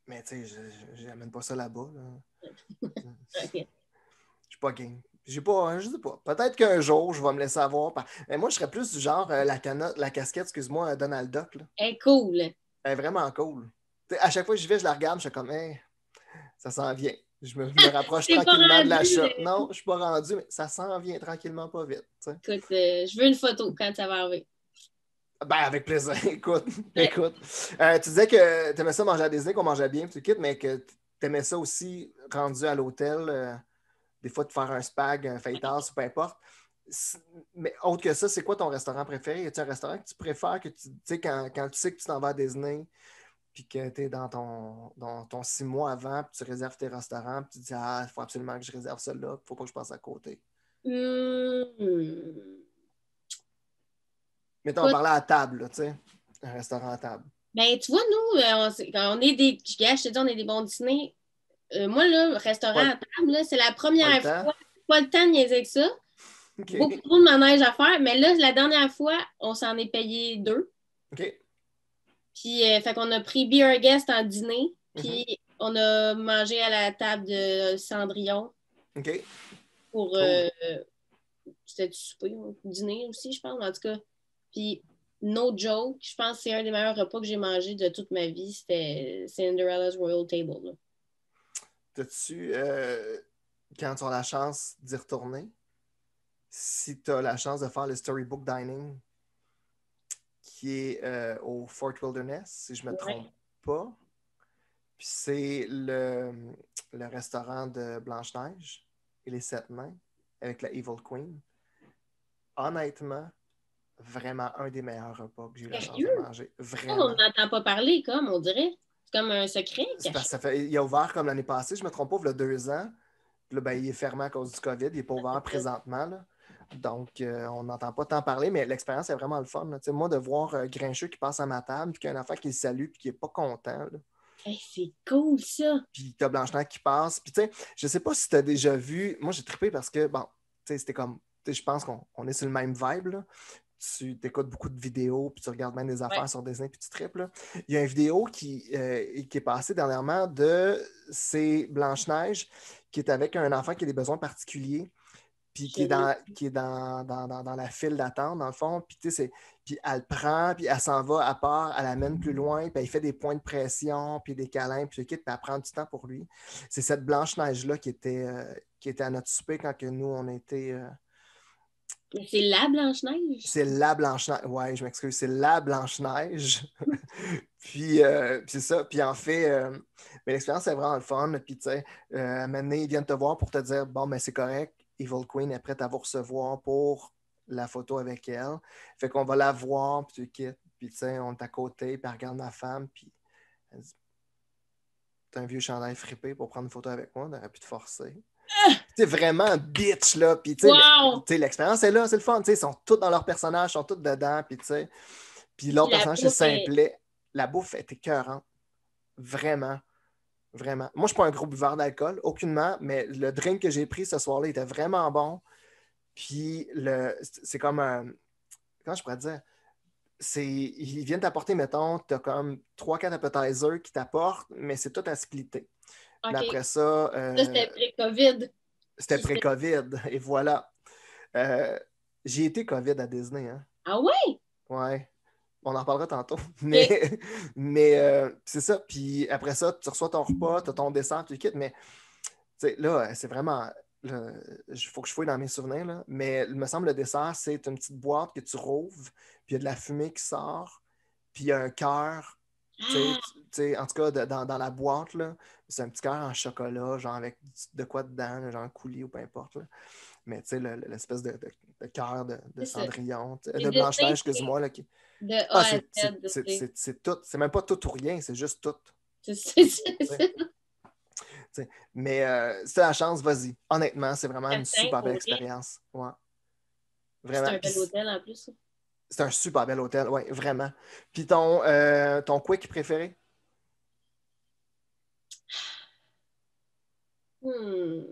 Mais tu sais, je n'amène pas ça là-bas. Là. OK. Je suis pas game. J'ai pas, je sais pas. Peut-être qu'un jour, je vais me laisser avoir. Mais moi, je serais plus du genre la casquette, excuse-moi, Donald Duck. Là. Elle est cool. Elle est vraiment cool. T'sais, à chaque fois que j'y vais, je la regarde, je suis comme, hey, ça s'en vient. Je me rapproche T'es pas tranquillement de rendu. l'achat. Non, je ne suis pas rendu, mais ça s'en vient tranquillement, pas vite. T'sais. Écoute, je veux une photo quand ça va arriver. Ben, avec plaisir. Écoute, Ouais. écoute. Tu disais que tu aimais ça manger à Disney, qu'on mangeait bien, puis tu quittes, mais que tu aimais ça aussi rendu à l'hôtel, des fois de faire un spag, un fajitas, ou peu importe. Mais autre que ça, c'est quoi ton restaurant préféré? Y a-t-il un restaurant que tu préfères que tu sais, quand tu sais que tu t'en vas à Disney, puis que tu es dans ton 6 mois avant, puis tu réserves tes restaurants, puis tu dis, ah, il faut absolument que je réserve celui-là, il ne faut pas que je passe à côté. Hmm. Mettons, on Écoute, parlait à table, là, tu sais, un restaurant à table. ben, tu vois, nous, quand on est des. Je te dis, on est des bons Disney. Moi, là, le restaurant Pas, à table, là, c'est la pas le première temps. fois. Pas le temps de niaiser avec ça. Beaucoup OK. trop de manège à faire. Mais là, la dernière fois, on s'en est payé 2. OK. Puis, fait qu'on a pris Be Our Guest en dîner. Mhm. Puis, on a mangé à la table de Cendrillon OK. pour. Cool. C'était du souper, dîner aussi, je pense. En tout cas. Puis, no joke, je pense que c'est un des meilleurs repas que j'ai mangé de toute ma vie. C'était Cinderella's Royal Table. Là. T'as-tu, quand tu as la chance d'y retourner, si tu as la chance de faire le Storybook Dining, qui est au Fort Wilderness, si je ne me Ouais. trompe pas, puis c'est le restaurant de Blanche-Neige et les Sept Nains avec la Evil Queen. Honnêtement, vraiment un des meilleurs repas que j'ai eu la chance de Sérieux? manger. On Vraiment. n'entend pas parler, comme on dirait. C'est comme un secret C'est parce caché. que il a ouvert comme l'année passée, je ne me trompe pas, il y a 2 ans. Puis là, ben, il est fermé à cause du COVID. Il n'est pas ouvert présentement. Là. Donc, on n'entend pas tant parler, mais l'expérience est vraiment le fun. Là. Moi, de voir Grincheux qui passe à ma table, puis qu'il y a un enfant qui le salue, puis qui n'est pas content. Là. Hey, c'est cool, ça. Puis tu as Blanche-Neige qui passe. Puis tu sais, je sais pas si tu as déjà vu. Moi, j'ai trippé parce que, bon, tu sais, c'était comme. Je pense qu'on est sur le même vibe. Là. Tu écoutes beaucoup de vidéos, puis tu regardes même des Ouais. affaires sur Disney, puis tu tripes. Là. Il y a une vidéo qui est passée dernièrement de c'est Blanche-Neige qui est avec un enfant qui a des besoins particuliers, puis qui est dans la file d'attente, dans le fond. Puis, tu sais, puis elle le prend, puis elle s'en va à part, elle l'amène plus loin, puis elle fait des points de pression, puis des câlins, puis puis elle prend du temps pour lui. C'est cette Blanche-Neige-là qui était à notre souper quand que nous, on était. Mais c'est la Blanche-Neige. C'est la Blanche-Neige. Ouais, je m'excuse, c'est la Blanche-Neige. puis c'est ça. Puis en fait, mais l'expérience est vraiment le fun. Puis tu sais, maintenant, ils viennent te voir pour te dire bon, mais c'est correct, Evil Queen est prête à vous recevoir pour la photo avec elle. Fait qu'on va la voir, puis tu quittes. Puis tu sais, on est à côté, puis elle regarde ma femme, puis elle dit t'as un vieux chandail fripé pour prendre une photo avec moi, on aurait pu te forcer. C'est vraiment bitch, là. Puis, tu sais, mais, Wow! l'expérience est là, c'est le fun. Ils sont tous dans leur personnage, ils sont tous dedans. Puis, tu sais, puis l'autre La personnage, c'est bouffe est... simplet. La bouffe est écœurante. Vraiment, vraiment. Moi, je ne suis pas un gros buveur d'alcool, aucunement, mais le drink que j'ai pris ce soir-là était vraiment bon. Puis, c'est comme un. Comment je pourrais dire? Ils viennent t'apporter, mettons, tu as comme 3-4 appetizers qui t'apportent, mais c'est tout à splitter. Puis OK. après ça, Ça, c'était pré-COVID. c'était pré-COVID, et voilà. J'ai été COVID à Disney, hein? Ah ouais? Ouais. On en parlera tantôt. OK. Mais c'est ça. Puis après ça, tu reçois ton repas, tu as ton dessert, tu le quittes. Mais là, c'est vraiment. Il faut que je fouille dans mes souvenirs. Là. Mais il me semble le dessert, c'est une petite boîte que tu rouvres, puis il y a de la fumée qui sort, puis il y a un cœur. Ah, En tout cas, dans la boîte, là, c'est un petit cœur en chocolat, genre avec de quoi dedans, là, genre un coulis ou peu importe. Là. Mais tu sais, l'espèce de cœur de c'est ça. Cendrillon, C'est de Blanche-Neige, Disney excuse-moi. Là, qui... de A Ah, à Z. c'est tout. C'est même pas tout ou rien, c'est juste tout. C'est T'sais. Mais si tu as la chance, vas-y. Honnêtement, c'est vraiment une certain super pour belle vrai. expérience. Ouais. C'est Vraiment. un Puis bel hôtel en plus. c'est un super bel hôtel, ouais, vraiment. Puis ton quick préféré? Hmm.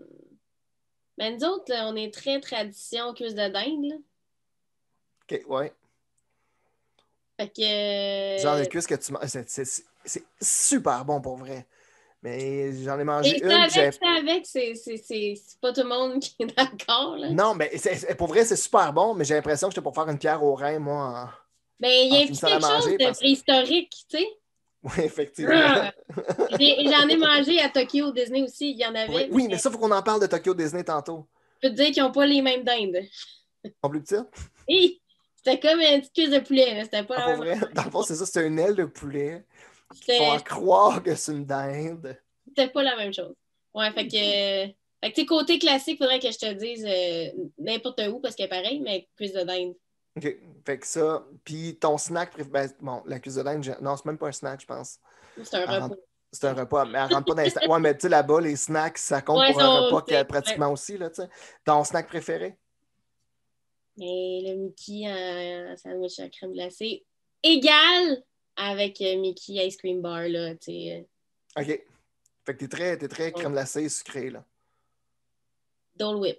Ben, nous autres, là, on est très tradition cuisse de dinde, là. OK, ouais. Fait Genre de que... cuisse que tu manges. C'est super bon pour vrai. Mais j'en ai mangé Et une, puis j'ai. ça avec, c'est pas tout le monde qui est d'accord, là. Non, mais pour vrai, c'est super bon, mais j'ai l'impression que j'étais pour faire une pierre au rein, moi, Ben, il en y a finissant la quelque chose manger, de parce que. préhistorique, tu sais. Oui, effectivement. Ah! J'en ai mangé à Tokyo, Disney aussi, il y en avait, Oui, mais mais ça, il faut qu'on en parle de Tokyo Disney tantôt. je peux te dire qu'ils n'ont pas les mêmes dindes. Ils sont plus petits? Hi! C'était comme une petite cuisse de poulet, là. C'était pas Ah, la pour même vrai? Dans le fond, c'est ça, c'est une aile de poulet qui te font C'était croire que c'est une dinde. c'était pas la même chose. Ouais, fait que tu sais, côté classique, faudrait que je te dise n'importe où parce qu'elle est pareil, mais cuisse de dinde. OK. Fait que ça, puis ton snack préféré. Ben, bon, la cuisse de dinde, non, c'est même pas un snack, je pense. C'est un Elle repas. rentre- C'est un repas, mais elle rentre pas dans les snacks. Ouais, mais tu sais, là-bas, les snacks, ça compte Ouais, pour un repas ouais. pratiquement aussi, là, tu sais. Ton snack préféré? Et le Mickey en sandwich à crème glacée égal avec Mickey Ice Cream Bar, là, tu sais. OK. Fait que t'es très crème glacée sucré, là. Dole Whip.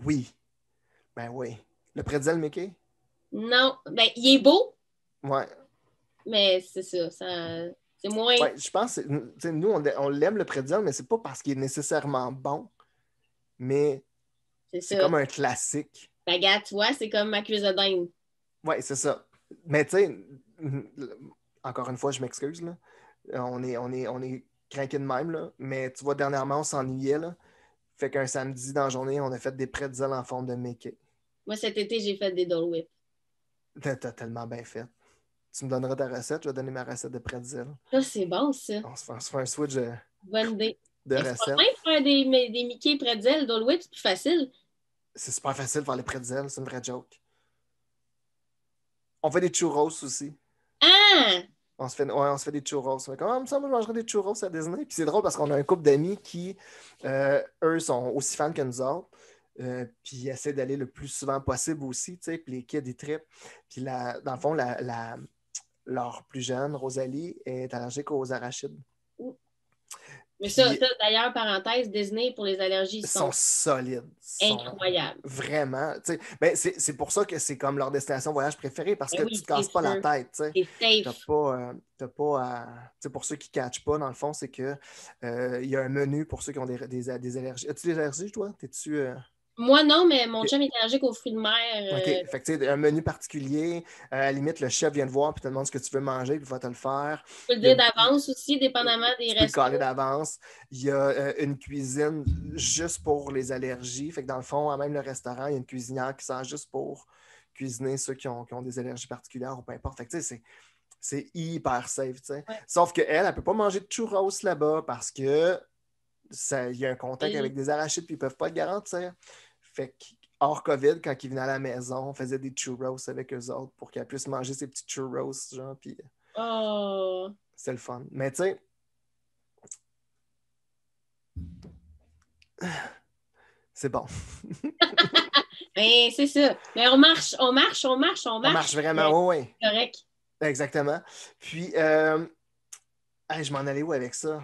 Oui. Ben oui. Le pretzel Mickey? Non, ben, il est beau, Ouais. mais c'est ça, c'est moins, Ouais, je pense, tu sais, nous, on l'aime le pretzel, mais c'est pas parce qu'il est nécessairement bon, mais c'est c'est ça. comme un classique. Baguette, tu vois, c'est comme ma cuisse de dinde. Ouais, c'est ça. Mais tu sais, encore une fois, je m'excuse, là. On est craqué de même, là. Mais tu vois, dernièrement, on s'ennuyait, là. Fait qu'un samedi dans la journée, on a fait des pretzels en forme de Mickey. Moi, cet été, j'ai fait des Dole Whip. T'as tellement bien fait. Tu me donneras ta recette, je vais donner ma recette de pretzel. Ça, c'est bon, ça. On se fait un switch Bonne idée. de Mais c'est pas recettes. simple de faire des Mickey pretzel, Dole Whip, c'est plus facile. C'est super facile de faire les pretzels, c'est une vraie joke. On fait des churros aussi. Ah! On se fait des churros. Fait comme, ça, moi, je mangerais des churros à Disney. Puis c'est drôle parce qu'on a un couple d'amis qui, eux, sont aussi fans que nous autres. Puis ils essaient d'aller le plus souvent possible aussi, tu sais. Puis les kids, ils trippent. Puis dans le fond, leur plus jeune, Rosalie, est allergique aux arachides. Mais ça, Puis d'ailleurs, parenthèse, Disney pour les allergies, ils sont sont solides. Sont incroyables. vraiment. Ben, c'est pour ça que c'est comme leur destination voyage préférée parce Ben que tu oui, te c'est casses pas la sûr. tête. Tu sais. C'est T'as safe. pas, t'as pas à. Tu sais, pour ceux qui ne catchent pas, dans le fond, c'est que il y a un menu pour ceux qui ont des allergies. As-tu des allergies, toi? T'es-tu. Moi, non, mais mon chum est allergique aux fruits de mer. OK. Fait que, tu sais, un menu particulier. À la limite, le chef vient te voir puis te demande ce que tu veux manger puis il va te le faire. Je peux le Il y a dire d'avance aussi, dépendamment des Tu peux le restos. caler d'avance. Il y a une cuisine juste pour les allergies. Fait que dans le fond, même le restaurant, il y a une cuisinière qui sert juste pour cuisiner ceux qui ont des allergies particulières ou peu importe. Fait que tu sais, c'est hyper safe. Tu sais. Ouais. Sauf qu'elle, elle ne peut pas manger de churros là-bas parce que il y a un contact Et avec des arachides puis ils ne peuvent pas le garantir. Fait que hors COVID, quand ils venaient à la maison, on faisait des churros avec eux autres pour qu'elle puisse manger ses petits churros, genre, puis oh. c'est le fun. Mais tu sais, c'est bon. Ben, c'est ça. Mais on marche, on marche, on marche, on On marche. marche vraiment, oui, oui. Correct. Exactement. Puis, hey, je m'en allais où avec ça?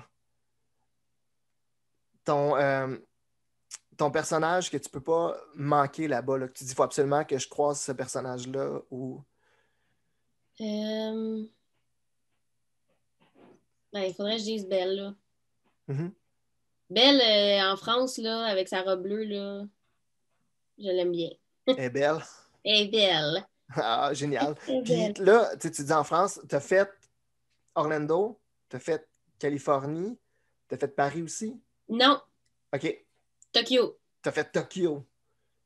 Ton, euh, ton personnage que tu peux pas manquer là-bas, là, que tu dis, il faut absolument que je croise ce personnage-là ou. Ben, il faudrait que je dise Belle, là. Mhm. Belle, en France, là, avec sa robe bleue, là, je l'aime bien. Elle est belle. Elle est belle. Ah, génial. Elle est Puis belle. là, tu dis en France, tu as fait Orlando, tu as fait Californie, tu as fait Paris aussi. Non, OK. Tokyo. Tu as fait Tokyo.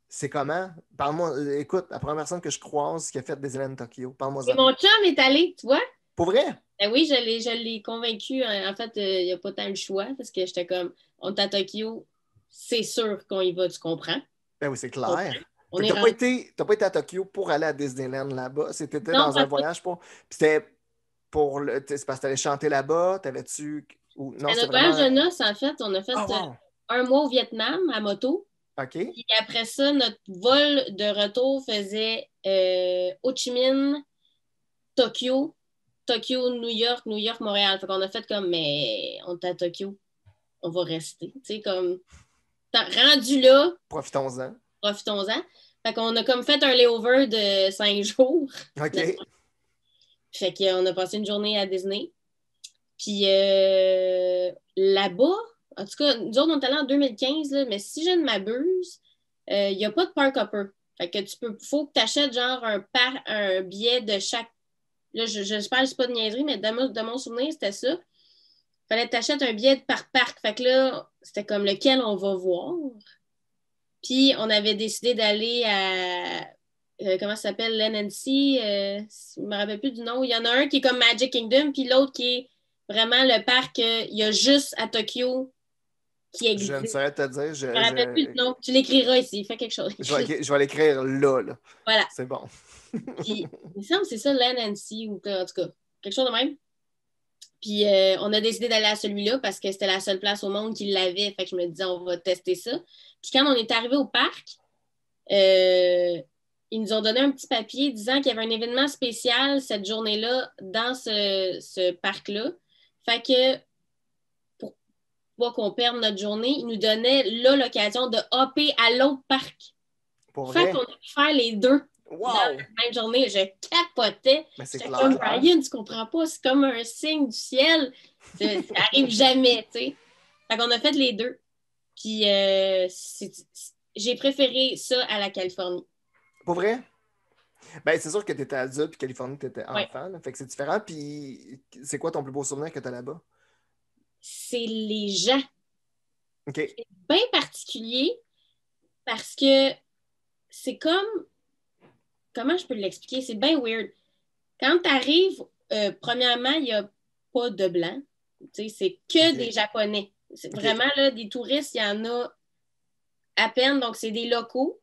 C'est comment? Parle-moi, écoute, la première personne que je croise qui a fait des élèves de Tokyo, Et parle-moi-en. mon chum est allé, tu vois? Pour vrai? Ben oui, je l'ai convaincu. En fait, il n'y a pas tant le choix parce que j'étais comme, on est à Tokyo, c'est sûr qu'on y va, tu comprends? Ben oui, c'est On comprend. clair. On Fait que est rendu. t'as pas été à Tokyo pour aller à Disneyland là-bas. C'était Non, dans un pas tout. voyage pour. Puis c'était pour le. C'est parce que t'allais chanter là-bas. T'avais-tu. Ou... Non, À c'était notre voyage vraiment. de noces, en fait, on a fait Oh wow! un mois au Vietnam à moto. OK. Puis après ça, notre vol de retour faisait Ho Chi Minh, Tokyo, Tokyo, New York, New York, Montréal. Fait qu'on a fait comme, mais on est à Tokyo. on va rester. Tu sais, comme, rendu là, Profitons-en. profitons-en. Fait qu'on a comme fait un layover de 5 jours. OK. Fait qu'on a passé une journée à Disney. Puis là-bas, en tout cas, nous autres, on est allés en 2015, là, mais si je ne m'abuse, il n'y a pas de park hopper. Fait que faut que tu achètes genre un billet de chaque. Là, j'espère que c'est pas de niaiserie, mais de mon souvenir, c'était ça. Fallait que tu achètes un billet par parc. Fait que là, c'était comme lequel on va voir. Puis on avait décidé d'aller à comment ça s'appelle, l'NNC, je ne me rappelle plus du nom. Il y en a un qui est comme Magic Kingdom, puis l'autre qui est vraiment le parc, il y a juste à Tokyo qui Je ne existe. saurais te dire. Je ne me rappelle plus du nom. Tu l'écriras ici, fais quelque chose. Je vais l'écrire là. Voilà. C'est bon. Puis, il me semble que c'est ça, l'NNC, ou en tout cas, quelque chose de même. Puis, on a décidé d'aller à celui-là parce que c'était la seule place au monde qui l'avait. Fait que je me disais, on va tester ça. Puis, quand on est arrivé au parc, ils nous ont donné un petit papier disant qu'il y avait un événement spécial cette journée-là dans ce parc-là. Fait que pour pas qu'on perde notre journée, ils nous donnaient là l'occasion de hopper à l'autre parc. Pour Fait vrai? qu'on a pu faire les deux Wow! dans la même journée. Je capotais. Mais c'est J'étais clair. comme Ryan, tu comprends pas, c'est comme un signe du ciel. Ça arrive jamais, tu sais. Fait qu'on a fait les deux. Puis j'ai préféré ça à la Californie. Pour vrai? Ben, c'est sûr que tu étais adulte, puis Californie, tu étais Ouais. enfant. Là, fait que c'est différent. Puis, c'est quoi ton plus beau souvenir que tu as là-bas? C'est les gens. OK. C'est bien particulier parce que c'est comme. Comment je peux l'expliquer? C'est bien weird. Quand tu arrives, premièrement, il n'y a pas de blanc. C'est que des Japonais. C'est vraiment là, des touristes, il y en a à peine, donc c'est des locaux.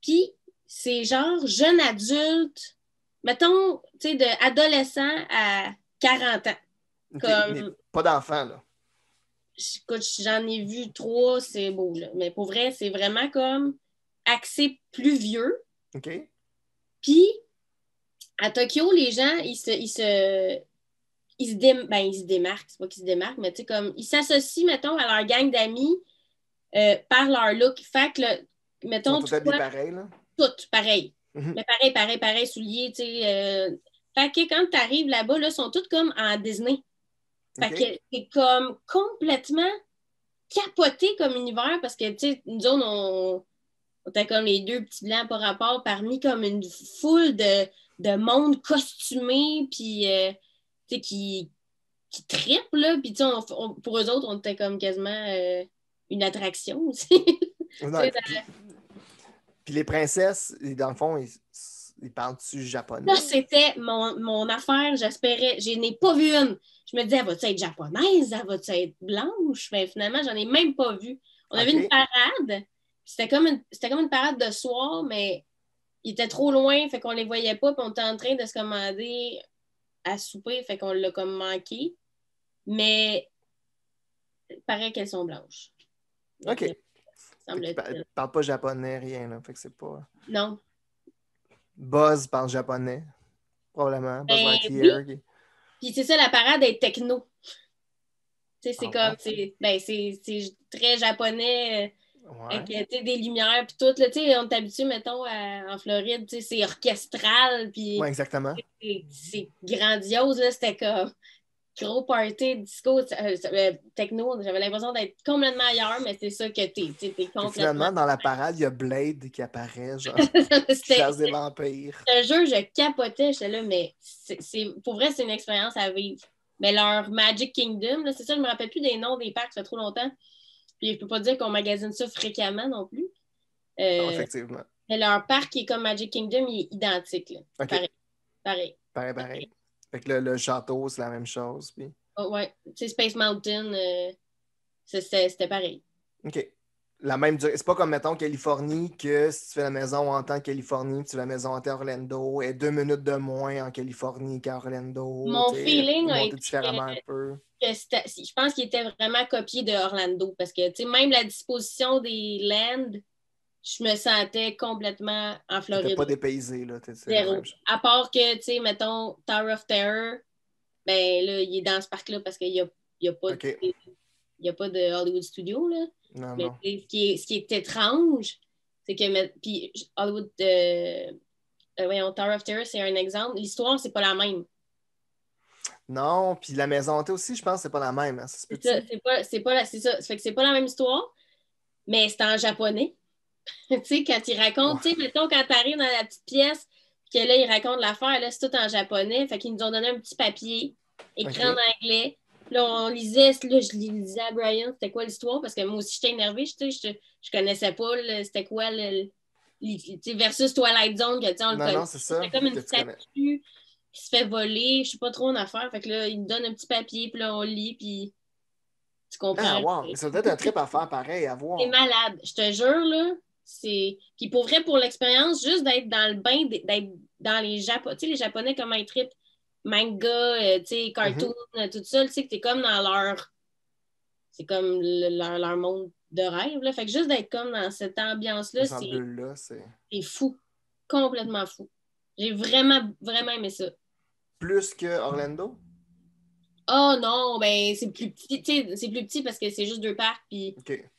Puis c'est genre jeune adulte, mettons, tu sais, de adolescent à 40 ans. OK, Comme, mais pas d'enfant, là. écoute, j'en ai vu 3, c'est beau, là. Mais pour vrai, c'est vraiment comme axé plus vieux. OK. Puis, à Tokyo, les gens, ils se démarquent, c'est pas qu'ils se démarquent, mais tu sais, comme, ils s'associent, mettons, à leur gang d'amis par leur look. Fait que, Ils mettons, sont tous habillés pareil, là. tout pareil. Mhm. Mais pareil, souliers, tu sais. Fait que quand tu arrives là-bas, là, ils sont tous comme en Disney. Fait OK. que c'est comme complètement capoté comme univers parce que, tu sais, nous autres, on était comme les deux petits blancs par rapport parmi comme une foule de monde costumé, puis, tu sais, qui trippe, là. Puis, tu sais, pour eux autres, on était comme quasiment une attraction aussi. Non, puis les princesses, dans le fond, ils parlent-tu japonais? Ça, c'était mon affaire. J'espérais. Je n'ai pas vu une. Je me disais, elle va-tu être japonaise? Elle va-tu être blanche? Mais finalement, j'en ai même pas vu. On avait une parade. C'était comme une parade de soir, mais il était trop loin, fait qu'on les voyait pas. Puis on était en train de se commander à souper, fait qu'on l'a comme manqué. Mais il paraît qu'elles sont blanches. OK. Ils parlent pas japonais, rien, là. Fait que c'est pas... Non. Buzz parle japonais, probablement. Buzz Lightyear. Oui. Puis c'est ça, la parade est techno. Tu sais, c'est comme, c'est très japonais, avec des lumières, puis tout. Là, on est habitué, mettons, en Floride, c'est orchestral, puis exactement. C'est grandiose. C'était comme gros party, disco, techno. J'avais l'impression d'être complètement ailleurs, mais c'est ça que t'es complètement... Finalement, dans la parade, il y a Blade qui apparaît, genre, qui chasse des vampires. Ce jeu, je capotais, j'étais là, mais pour vrai, c'est une expérience à vivre. Mais leur Magic Kingdom, là, c'est ça, je me rappelle plus des noms des parcs, ça fait trop longtemps. Puis je peux pas dire qu'on magasine ça fréquemment non plus. Non, effectivement. Mais leur parc qui est comme Magic Kingdom, il est identique. Là. Okay. Pareil. Fait que le château, c'est la même chose. Puis... Oh, ouais. Tu sais, Space Mountain, c'était pareil. OK. C'est pas comme, mettons, Californie, que si tu fais la maison en temps Californie, tu fais la maison en temps Orlando, et 2 minutes de moins en Californie qu'à Orlando. Mon feeling a été différemment un peu. Je pense qu'il était vraiment copié de Orlando parce que, tu sais, même la disposition des lands, je me sentais complètement en Floride. T'étais pas dépaysé, là. Zéro. À part que, tu sais, mettons, Tower of Terror, ben là, il est dans ce parc-là parce qu'il n'y a pas okay. n'y a pas de Hollywood Studio, là. Non, Mais non. ce qui est étrange, c'est que puis Hollywood voyons, Tower of Terror, c'est un exemple. L'histoire, c'est pas la même. Non, puis la maison hantée aussi, je pense que c'est pas la même. Hein, ça se C'est peut-tu? ça, c'est ça. Ça fait que c'est pas la même histoire, mais c'est en japonais. Tu sais, quand il raconte, tu sais, Ouais. mettons, quand t'arrives dans la petite pièce, puis que là, il raconte l'affaire, là, c'est tout en japonais. Fait qu'ils nous ont donné un petit papier, écrit en OK. anglais. Là, on lisait, là, je lisais à Brian, c'était quoi l'histoire? Parce que moi aussi, j'étais énervée, je connaissais pas, c'était quoi, tu sais, versus Twilight Zone, que, tu sais, on le Non, connaît. non, c'est C'était ça comme une que tu connais. statue qui se fait voler, je sais pas trop en affaire. Fait que là, il nous donne un petit papier, puis là, on lit, puis tu Ah, comprends. wow. Mais ça doit être un trip à faire pareil, à C'est voir. malade, je te jure, là. C'est. Puis pour vrai, pour l'expérience, juste d'être dans le bain, d'être dans les Japonais, tu sais, les Japonais, comment ils trippent manga, tu sais, Mhm. cartoon, tout ça, tu sais, que t'es comme dans leur. C'est comme leur monde de rêve, là. Fait que juste d'être comme dans cette ambiance-là, Cette bulle-là, c'est c'est fou. Complètement fou. J'ai vraiment, vraiment aimé ça. plus que Orlando? Oh non, ben c'est plus petit, tu sais, c'est plus petit parce que c'est juste 2 parcs, puis. OK.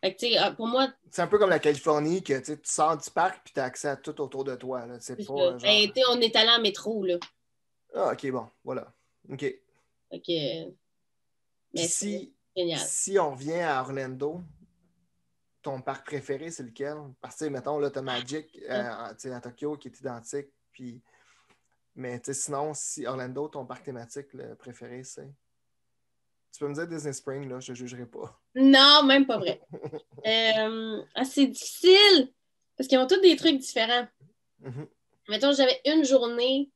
Fait que, tu sais, pour moi, C'est un peu comme la Californie, que tu sors du parc puis tu as accès à tout autour de toi. Là. C'est c'est ça. pas genre. Ben, tu sais, on est allé en métro, là. Ah, OK, bon, voilà. OK. Fait que. Puis Mais c'est génial. si on revient à Orlando, ton parc préféré, c'est lequel? Parce que, mettons, là, t'as Magic tu sais, à Tokyo qui est identique. Puis... Mais sinon, si Orlando, ton parc thématique le préféré, c'est. Tu peux me dire Disney Spring, là, je ne jugerai pas. Non, même pas vrai. C'est difficile parce qu'ils ont tous des trucs différents. Mhm. Mettons, j'avais une journée,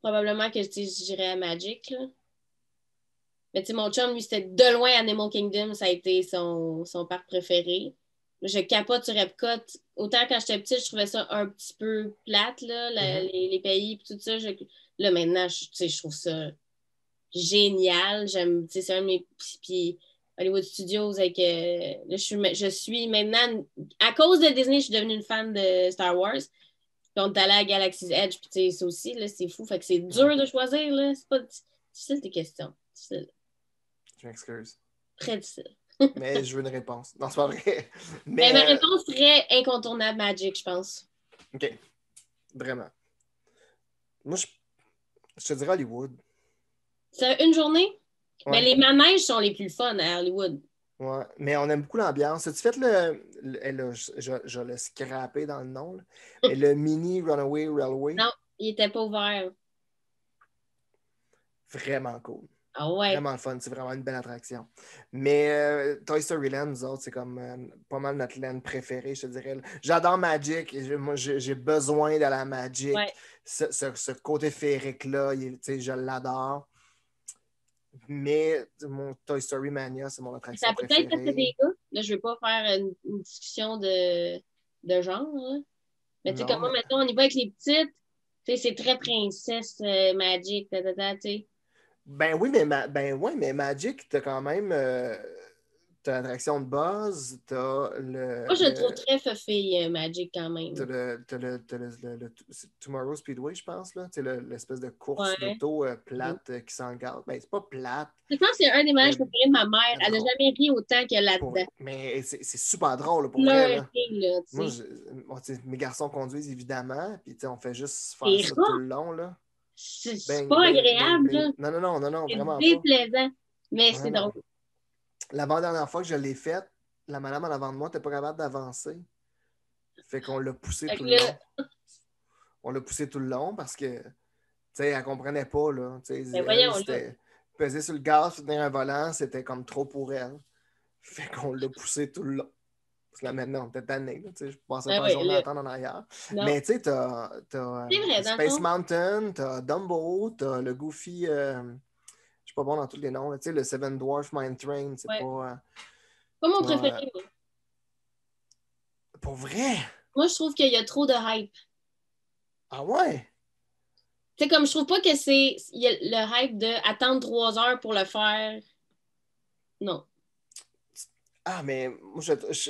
probablement que j'irais à Magic, là. Mais tu sais, mon chum, lui, c'était de loin Animal Kingdom, ça a été son parc préféré. Je capote sur Epcot. Autant quand j'étais petite, je trouvais ça un petit peu plate, là, Mhm. les pays et tout ça. Là, maintenant, tu sais, je trouve ça génial. J'aime, tu sais, c'est un de mes. Puis Hollywood Studios, avec. Là, je suis maintenant. À cause de Disney, je suis devenue une fan de Star Wars. Puis on est allé à Galaxy's Edge, puis tu sais, ça aussi, là, c'est fou. Fait que c'est dur de choisir, là. C'est pas difficile tes questions. Difficile. Je m'excuse. Très difficile. Mais je veux une réponse. Non, c'est pas vrai. Mais ma Mais, réponse serait incontournable Magic, je pense. OK, vraiment. Moi, je te dirais Hollywood. C'est une journée? Mais Ouais, les manèges sont les plus fun à Hollywood. ouais. Mais on aime beaucoup l'ambiance. As-tu fait là, je l'ai scrappé dans le nom, là. Mais le mini Runaway Railway, Non, il était pas ouvert. vraiment cool. Ah ouais. Vraiment le fun, c'est vraiment une belle attraction. Mais Toy Story Land, nous autres, c'est comme pas mal notre land préféré, je te dirais. J'adore Magic. Moi, j'ai besoin d'aller à Magic. Ouais. Ce côté féerique-là, je l'adore. Mais mon Toy Story Mania, c'est mon Ça attraction peut être parce que préférée. t'es gars. Là, je vais pas faire une discussion de genre, là. Mais tu sais, Non, comme moi, mais. mettons, on y va avec les petites. Tu sais, c'est très princesse, Magic, tu sais. Ben oui, ben ouais, mais Magic, t'as quand même t'as l'attraction de Buzz, Moi, je le trouve très fuffé, Magic, quand même. c'est Tomorrow Speedway, je pense, là. L'espèce de course Ouais. d'auto plate qui s'engage. Ben, c'est pas plate, Je pense que c'est un des mais manèges préférés de ma mère. Elle n'a drôle. jamais ri autant que là-dedans. Mais c'est super drôle, là, pour vrai, Pleuré, là. là, tu Moi, sais. mes garçons conduisent évidemment, puis on fait juste faire C'est ça tout rare. le long, là. C'est Bang, pas bang, bang, agréable, bang. là. Non, non, non, non, non, C'est vraiment pas. déplaisant. Mais Non, c'est non. drôle. L'avant-dernière fois que je l'ai faite, la madame en avant de moi n'était pas capable d'avancer. Fait qu'on l'a poussé Fait tout que le long. là, On l'a poussé tout le long parce que, tu sais, elle comprenait pas, là. Tu sais, ben elle, voyons, là. c'était peser sur le gaz, tenir un volant, c'était comme trop pour elle. Fait qu'on l'a poussé tout le long. Parce que là, maintenant, on était tanné, là, tu sais, je passais Ben pas la oui, journée à là. attendre en arrière. Non. Mais, tu sais, t'as C'est vrai, dans le Space fond. Mountain, t'as Dumbo, t'as le Goofy, je suis pas bon dans tous les noms, là, tu sais, le Seven Dwarf Mine Train, c'est Ouais. pas... Pas mon t'as, préféré, moi. pour vrai? Moi, je trouve qu'il y a trop de hype. Ah ouais? Tu sais, comme je trouve pas que il y a le hype de attendre 3 heures pour le faire. Non. Ah, mais moi,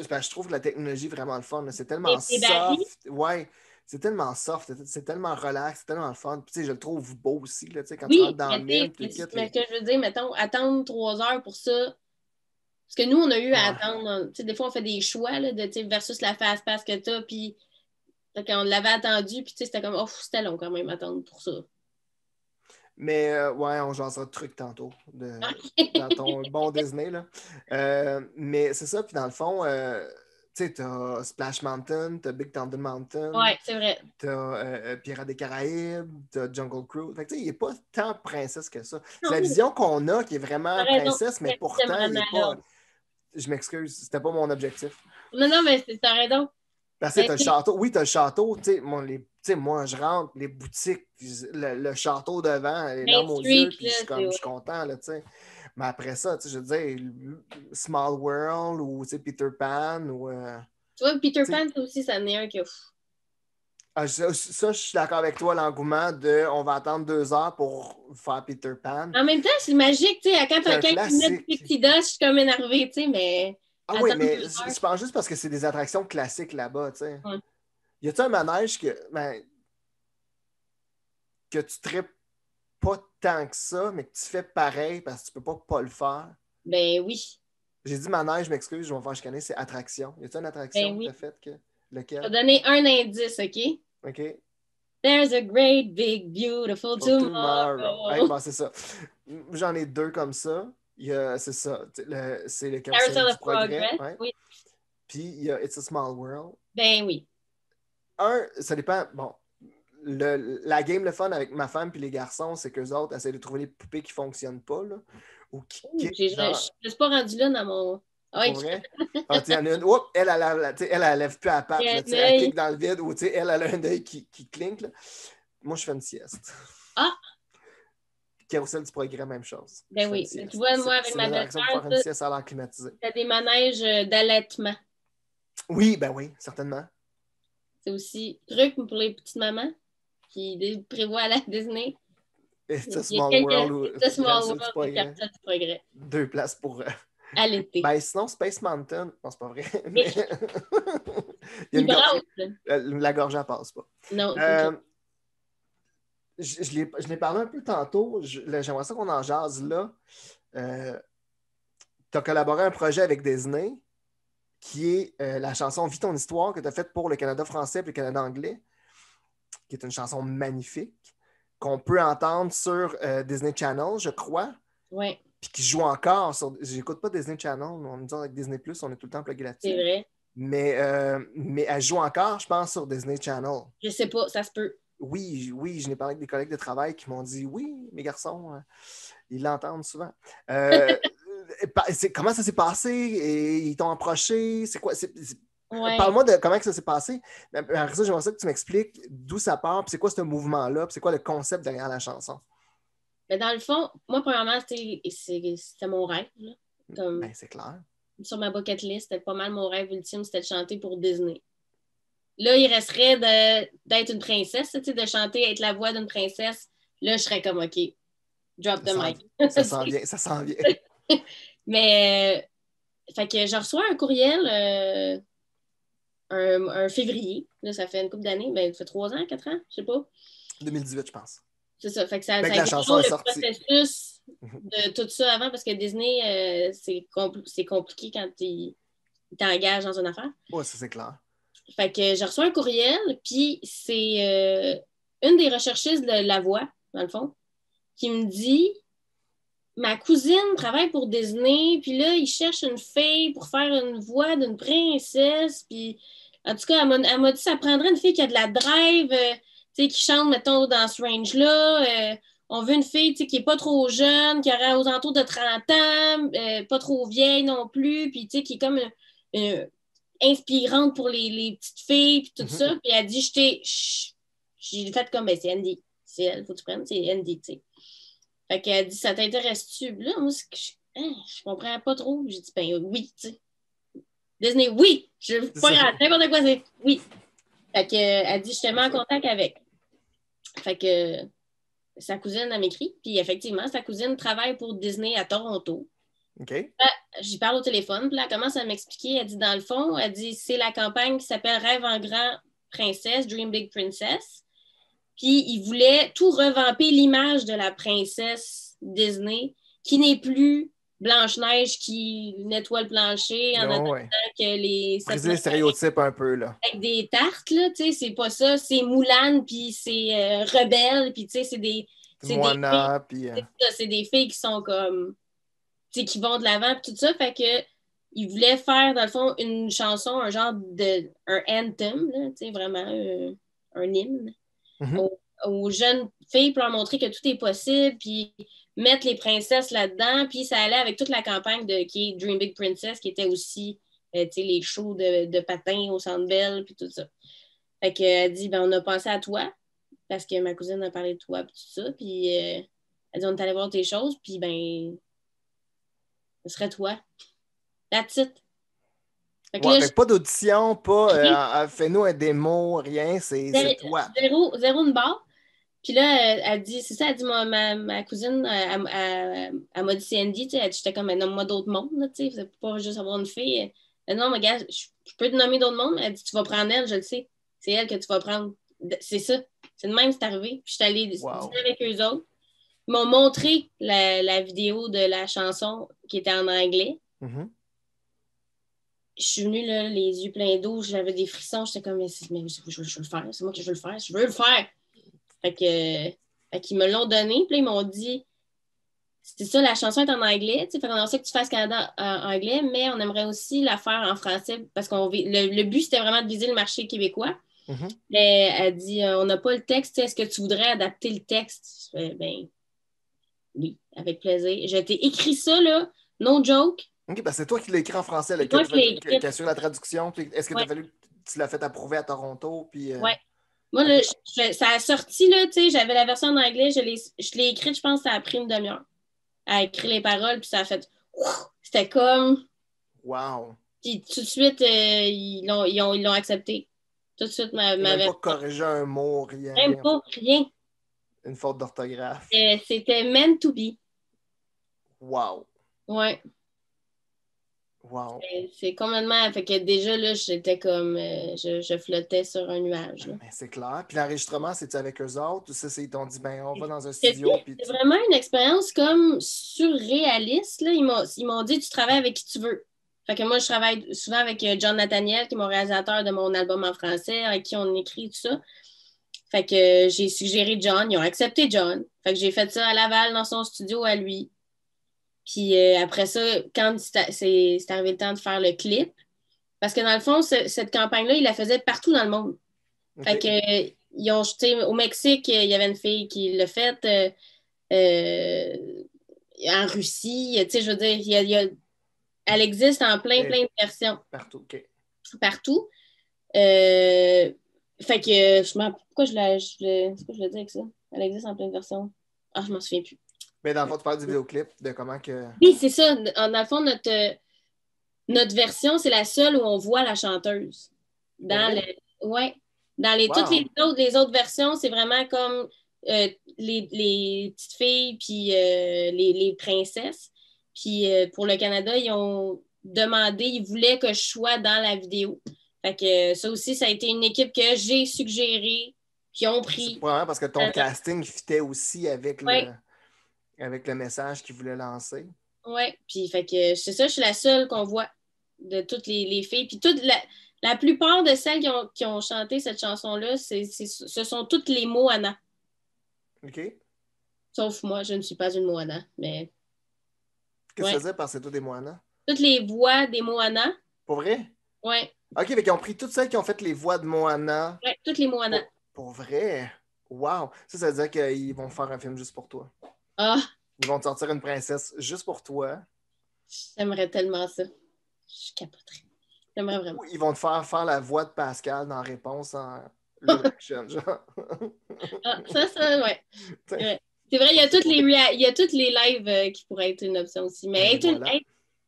ben, je trouve la technologie vraiment le fun, là. C'est tellement Les barils, soft. Ouais. c'est tellement soft, c'est tellement relax, c'est tellement le fun. Puis, tu sais, je le trouve beau aussi, là, tu sais, quand tu Oui, rentres dans le mais, mille, puis tu mais ce que je veux dire, mettons, attendre 3 heures pour ça. Parce que nous, on a eu à Ouais. attendre. Tu sais, des fois, on fait des choix là, de, tu sais, versus la fast-pass que tu as. Puis quand on l'avait attendu, puis tu sais, c'était comme, oh, c'était long quand même attendre pour ça. Mais ouais, on jasera de trucs tantôt dans ton bon Disney, là. Mais c'est ça, puis dans le fond, tu sais, t'as Splash Mountain, t'as Big Thunder Mountain, Ouais, c'est vrai. t'as Pirates des Caraïbes, t'as Jungle Cruise. Fait que tu sais, il n'est pas tant princesse que ça. C'est la Non, vision qu'on a qui est t'as vraiment raison. princesse, mais Merci de me pourtant, il n'est ramener à pas. l'ordre. Je m'excuse, c'était pas mon objectif. Non, non, mais t'as raison. Parce que Mais t'as le château. Oui, t'as le château. Tu sais, moi, je rentre, les boutiques, le château devant, les Main larmes aux Street, yeux, puis là, je suis content, là, tu sais. Mais après ça, tu sais, je veux dire, Small World ou Peter Pan ou. tu vois, Peter Tu sais, Pan, ça aussi, ça en est un que. ça, je suis d'accord avec toi, l'engouement de on va attendre 2 heures pour faire Peter Pan. En même temps, c'est magique, tu sais, quand C'est t'as un 15 minutes de classique. Pixie Dust, je suis comme énervée, tu sais, mais Ah oui, attendre mais 2 heures. je pense juste parce que c'est des attractions classiques là-bas, tu sais. Ouais. Y a-tu un manège que tu tripes pas tant que ça, mais que tu fais pareil parce que tu peux pas le faire? Ben oui. J'ai dit manège, je m'excuse, je vais me faire chicaner, c'est attraction. Y a-tu une Ben attraction que tu oui. as faite que. Je vais Lequel? donner un indice, OK? OK. There's a great, big, beautiful For tomorrow. Hey, tomorrow. bon, c'est ça. J'en ai 2 comme ça. C'est ça. C'est le Carousel Carousel du of Progrès. Progress, Ouais. oui. Puis il y a It's a Small World. Ben oui. Ça dépend. Bon, la game, le fun avec ma femme puis les garçons, c'est qu'eux autres essaient de trouver les poupées qui ne fonctionnent pas, là, ou qui quittent, Je genre, suis pas rendue là dans mon. Ah pour ouais, vrai. Ah, tu sais, il y en a une, oups, elle lève plus à la patte, là, un tu sais, elle œil. clique dans le vide, ou tu sais, elle a un œil qui clinque. Là. Moi, je fais une sieste. Ah, Carousel du Progrès, même chose. Je ben fais une oui. Mais tu sieste. vois, moi, avec C'est une ma attraction pour belle-sœur, faire une sieste à l'air climatisé. c'est des manèges d'allaitement. Oui, ben oui, certainement. C'est aussi truc pour les petites mamans qui prévoient à la Disney. It's a Il y a Small World quelques ou c'est Small Carousel du World et Progrès. Capital du Progrès 2 places pour. à l'été. Ben sinon, Space Mountain, non, c'est pas vrai. Mais Mais il y a il une gorge. brasse. La gorge, elle passe pas. Non, c'est ça. Je l'ai parlé un peu tantôt. J'aimerais ça qu'on en jase là. Tu as collaboré à un projet avec Disney qui est la chanson Vis ton histoire que tu as faite pour le Canada français et le Canada anglais, qui est une chanson magnifique qu'on peut entendre sur Disney Channel, je crois. Oui, Puis qui joue encore sur. J'écoute pas Disney Channel, on dit avec Disney Plus, on est tout le temps plugué c'est là-dessus. vrai. Mais elle joue encore, je pense, sur Disney Channel. Je sais pas, ça se peut. Oui, je n'ai parlé avec des collègues de travail qui m'ont dit oui, mes garçons, ils l'entendent souvent. Comment ça s'est passé? Et ils t'ont approché? C'est quoi? Ouais. Parle-moi de comment que ça s'est passé. Après ça, j'aimerais ça que tu m'expliques d'où ça part, puis c'est quoi ce mouvement-là, puis c'est quoi le concept derrière la chanson. Mais dans le fond, moi, premièrement, c'était mon rêve. Là. Comme, Ben, c'est clair. sur ma bucket list, c'était pas mal mon rêve ultime, c'était de chanter pour Disney. Là, il resterait d'être une princesse, de chanter, être la voix d'une princesse. Là, je serais comme, OK, drop the mic. Ça s'en vient, ça s'en vient. Mais, fait que je reçois un courriel un février. Là, ça fait une couple d'années. Ben, ça fait 3 ans, 4 ans, je sais pas. 2018, je pense. C'est ça. Fait que ça a la été chanson est le sortie. processus de tout ça avant parce que Disney, c'est compliqué quand ils t'engagent dans une affaire. Oui, ça c'est clair. Fait que j'ai reçu un courriel, puis c'est une des recherchistes de La Voix, dans le fond, qui me dit ma cousine travaille pour Disney, puis là, ils cherchent une fille pour faire une voix d'une princesse, puis en tout cas, elle m'a dit que ça prendrait une fille qui a de la drive, qui chante, mettons, dans ce range-là. On veut une fille qui n'est pas trop jeune, qui aurait aux alentours de 30 ans, pas trop vieille non plus, puis qui est comme inspirante pour les petites filles, puis tout ça. Puis elle dit, j'ai fait comme, ben, c'est Andy. C'est elle, faut que tu prennes, c'est Andy, tu sais. Fait qu'elle dit, ça t'intéresse-tu? Là, moi, je comprends pas trop. J'ai dit, ben oui, tu sais. Disney, oui! Je veux pas grave, n'importe quoi, c'est oui. Fait qu'elle dit, je te mets en contact avec. Fait que sa cousine, elle m'écrit. Puis effectivement, sa cousine travaille pour Disney à Toronto. OK. J'y parle au téléphone. Puis là, elle commence à m'expliquer. Elle dit, dans le fond, elle dit, c'est la campagne qui s'appelle Rêve en grand, princesse, Dream Big Princess. Puis il voulait tout revamper l'image de la princesse Disney, qui n'est plus Blanche-Neige qui nettoie le plancher en attendant que les... Briser les stéréotypes un peu, là. Avec des tartes, là, tu sais, c'est pas ça. C'est Moulin, puis c'est Rebelle, puis tu sais, c'est des... Moana, puis... C'est des filles qui sont comme... Tu sais, qui vont de l'avant, puis tout ça. Fait que il voulait faire, dans le fond, une chanson, un genre de... un anthem, là, tu sais, vraiment un hymne. Aux jeunes filles pour leur montrer que tout est possible, puis mettre les princesses là-dedans, puis ça allait avec toute la campagne qui est Dream Big Princess, qui était aussi les shows de patins au Centre Bell, puis tout ça. Fait qu'elle dit, on a pensé à toi, parce que ma cousine a parlé de toi, puis tout ça, puis elle dit, on est allé voir tes choses, puis ce serait toi. That's it. Fait pas d'audition, pas fais-nous un démo, rien, c'est toi. Zéro une barre. Puis là, elle dit, c'est ça, elle dit, ma cousine, elle m'a dit Sandy, tu sais, j'étais comme, nomme-moi d'autres mondes, tu sais, c'est pas juste avoir une fille. Elle dit, non, mais gars, je peux te nommer d'autres mondes. Elle dit, tu vas prendre elle, je le sais. C'est elle que tu vas prendre. C'est ça. C'est de même, c'est arrivé. Puis je suis allée dîner avec eux autres. Ils m'ont montré la vidéo de la chanson qui était en anglais. Je suis venue, là, les yeux pleins d'eau, j'avais des frissons, j'étais comme, mais je veux le faire, c'est moi qui veux le faire, je veux le faire. Fait qu'ils me l'ont donné, puis là, ils m'ont dit, c'est ça, la chanson est en anglais, fait qu'on aimerait ça que tu fasses Canada en anglais, mais on aimerait aussi la faire en français, parce que le but, c'était vraiment de viser le marché québécois. Mais elle dit, on n'a pas le texte, est-ce que tu voudrais adapter le texte? Ben, oui, avec plaisir. J'ai écrit ça, là, no joke. OK, ben c'est toi qui l'as écrit en français, là, qui assure la traduction. Est-ce que tu l'as fait approuver à Toronto? Puis, ouais. Moi, là, ça a sorti, là, tu sais, j'avais la version en anglais, je l'ai écrite, je pense que ça a pris une demi-heure à écrire les paroles, puis ça a fait... C'était comme... Wow! Puis tout de suite, ils l'ont accepté. Tout de suite, ma même pas corriger un mot, rien. Même pas, rien. Une faute d'orthographe. C'était meant to be. Wow! Ouais. Wow. C'est complètement... Fait que déjà, là, j'étais comme... je flottais sur un nuage. Ben, c'est clair. Puis l'enregistrement, c'est-tu avec eux autres? Ou ça, ils t'ont dit, on va dans un studio. C'est vraiment une expérience comme surréaliste. Là. Ils m'ont dit, tu travailles avec qui tu veux. Fait que moi, je travaille souvent avec John Nathaniel, qui est mon réalisateur de mon album en français, avec qui on écrit tout ça. Fait que j'ai suggéré John. Ils ont accepté John. Fait que j'ai fait ça à Laval, dans son studio à lui. Puis après ça, quand c'est arrivé le temps de faire le clip, parce que dans le fond, cette campagne-là, il la faisait partout dans le monde. Fait que, au Mexique, il y avait une fille qui l'a faite. En Russie, tu sais, je veux dire, elle existe en plein de versions. Partout, OK. Partout. Fait que, pourquoi c'est quoi je voulais dire avec ça? Elle existe en plein de versions. Ah, je m'en souviens plus. Mais dans le fond, tu parles du vidéoclip, de comment que... Oui, c'est ça. Dans le fond, notre version, c'est la seule où on voit la chanteuse. Dans toutes les autres versions, c'est vraiment comme les petites filles puis les princesses. Puis pour le Canada, ils ont demandé, ils voulaient que je sois dans la vidéo. Fait que ça aussi, ça a été une équipe que j'ai suggérée, qui ont pris. C'est probablement parce que ton casting fitait aussi avec le message qu'ils voulaient lancer. Oui, puis fait que c'est ça, je suis la seule qu'on voit de toutes les filles. Puis la plupart de celles qui ont chanté cette chanson-là, ce sont toutes les Moana. OK. Sauf moi, je ne suis pas une Moana, mais... Qu'est-ce que tu faisais par ces tous des Moana? Toutes les voix des Moana. Pour vrai? Oui. OK, mais ils ont pris toutes celles qui ont fait les voix de Moana. Oui, toutes les Moana. Pour vrai? Wow! Ça veut dire qu'ils vont faire un film juste pour toi. Ah! Ils vont te sortir une princesse juste pour toi. J'aimerais tellement ça. Je capoterais. J'aimerais vraiment. Ils vont te faire la voix de Pascal dans Réponse en live action, genre. Ça, ouais. C'est vrai, il y a toutes les lives qui pourraient être une option aussi. Mais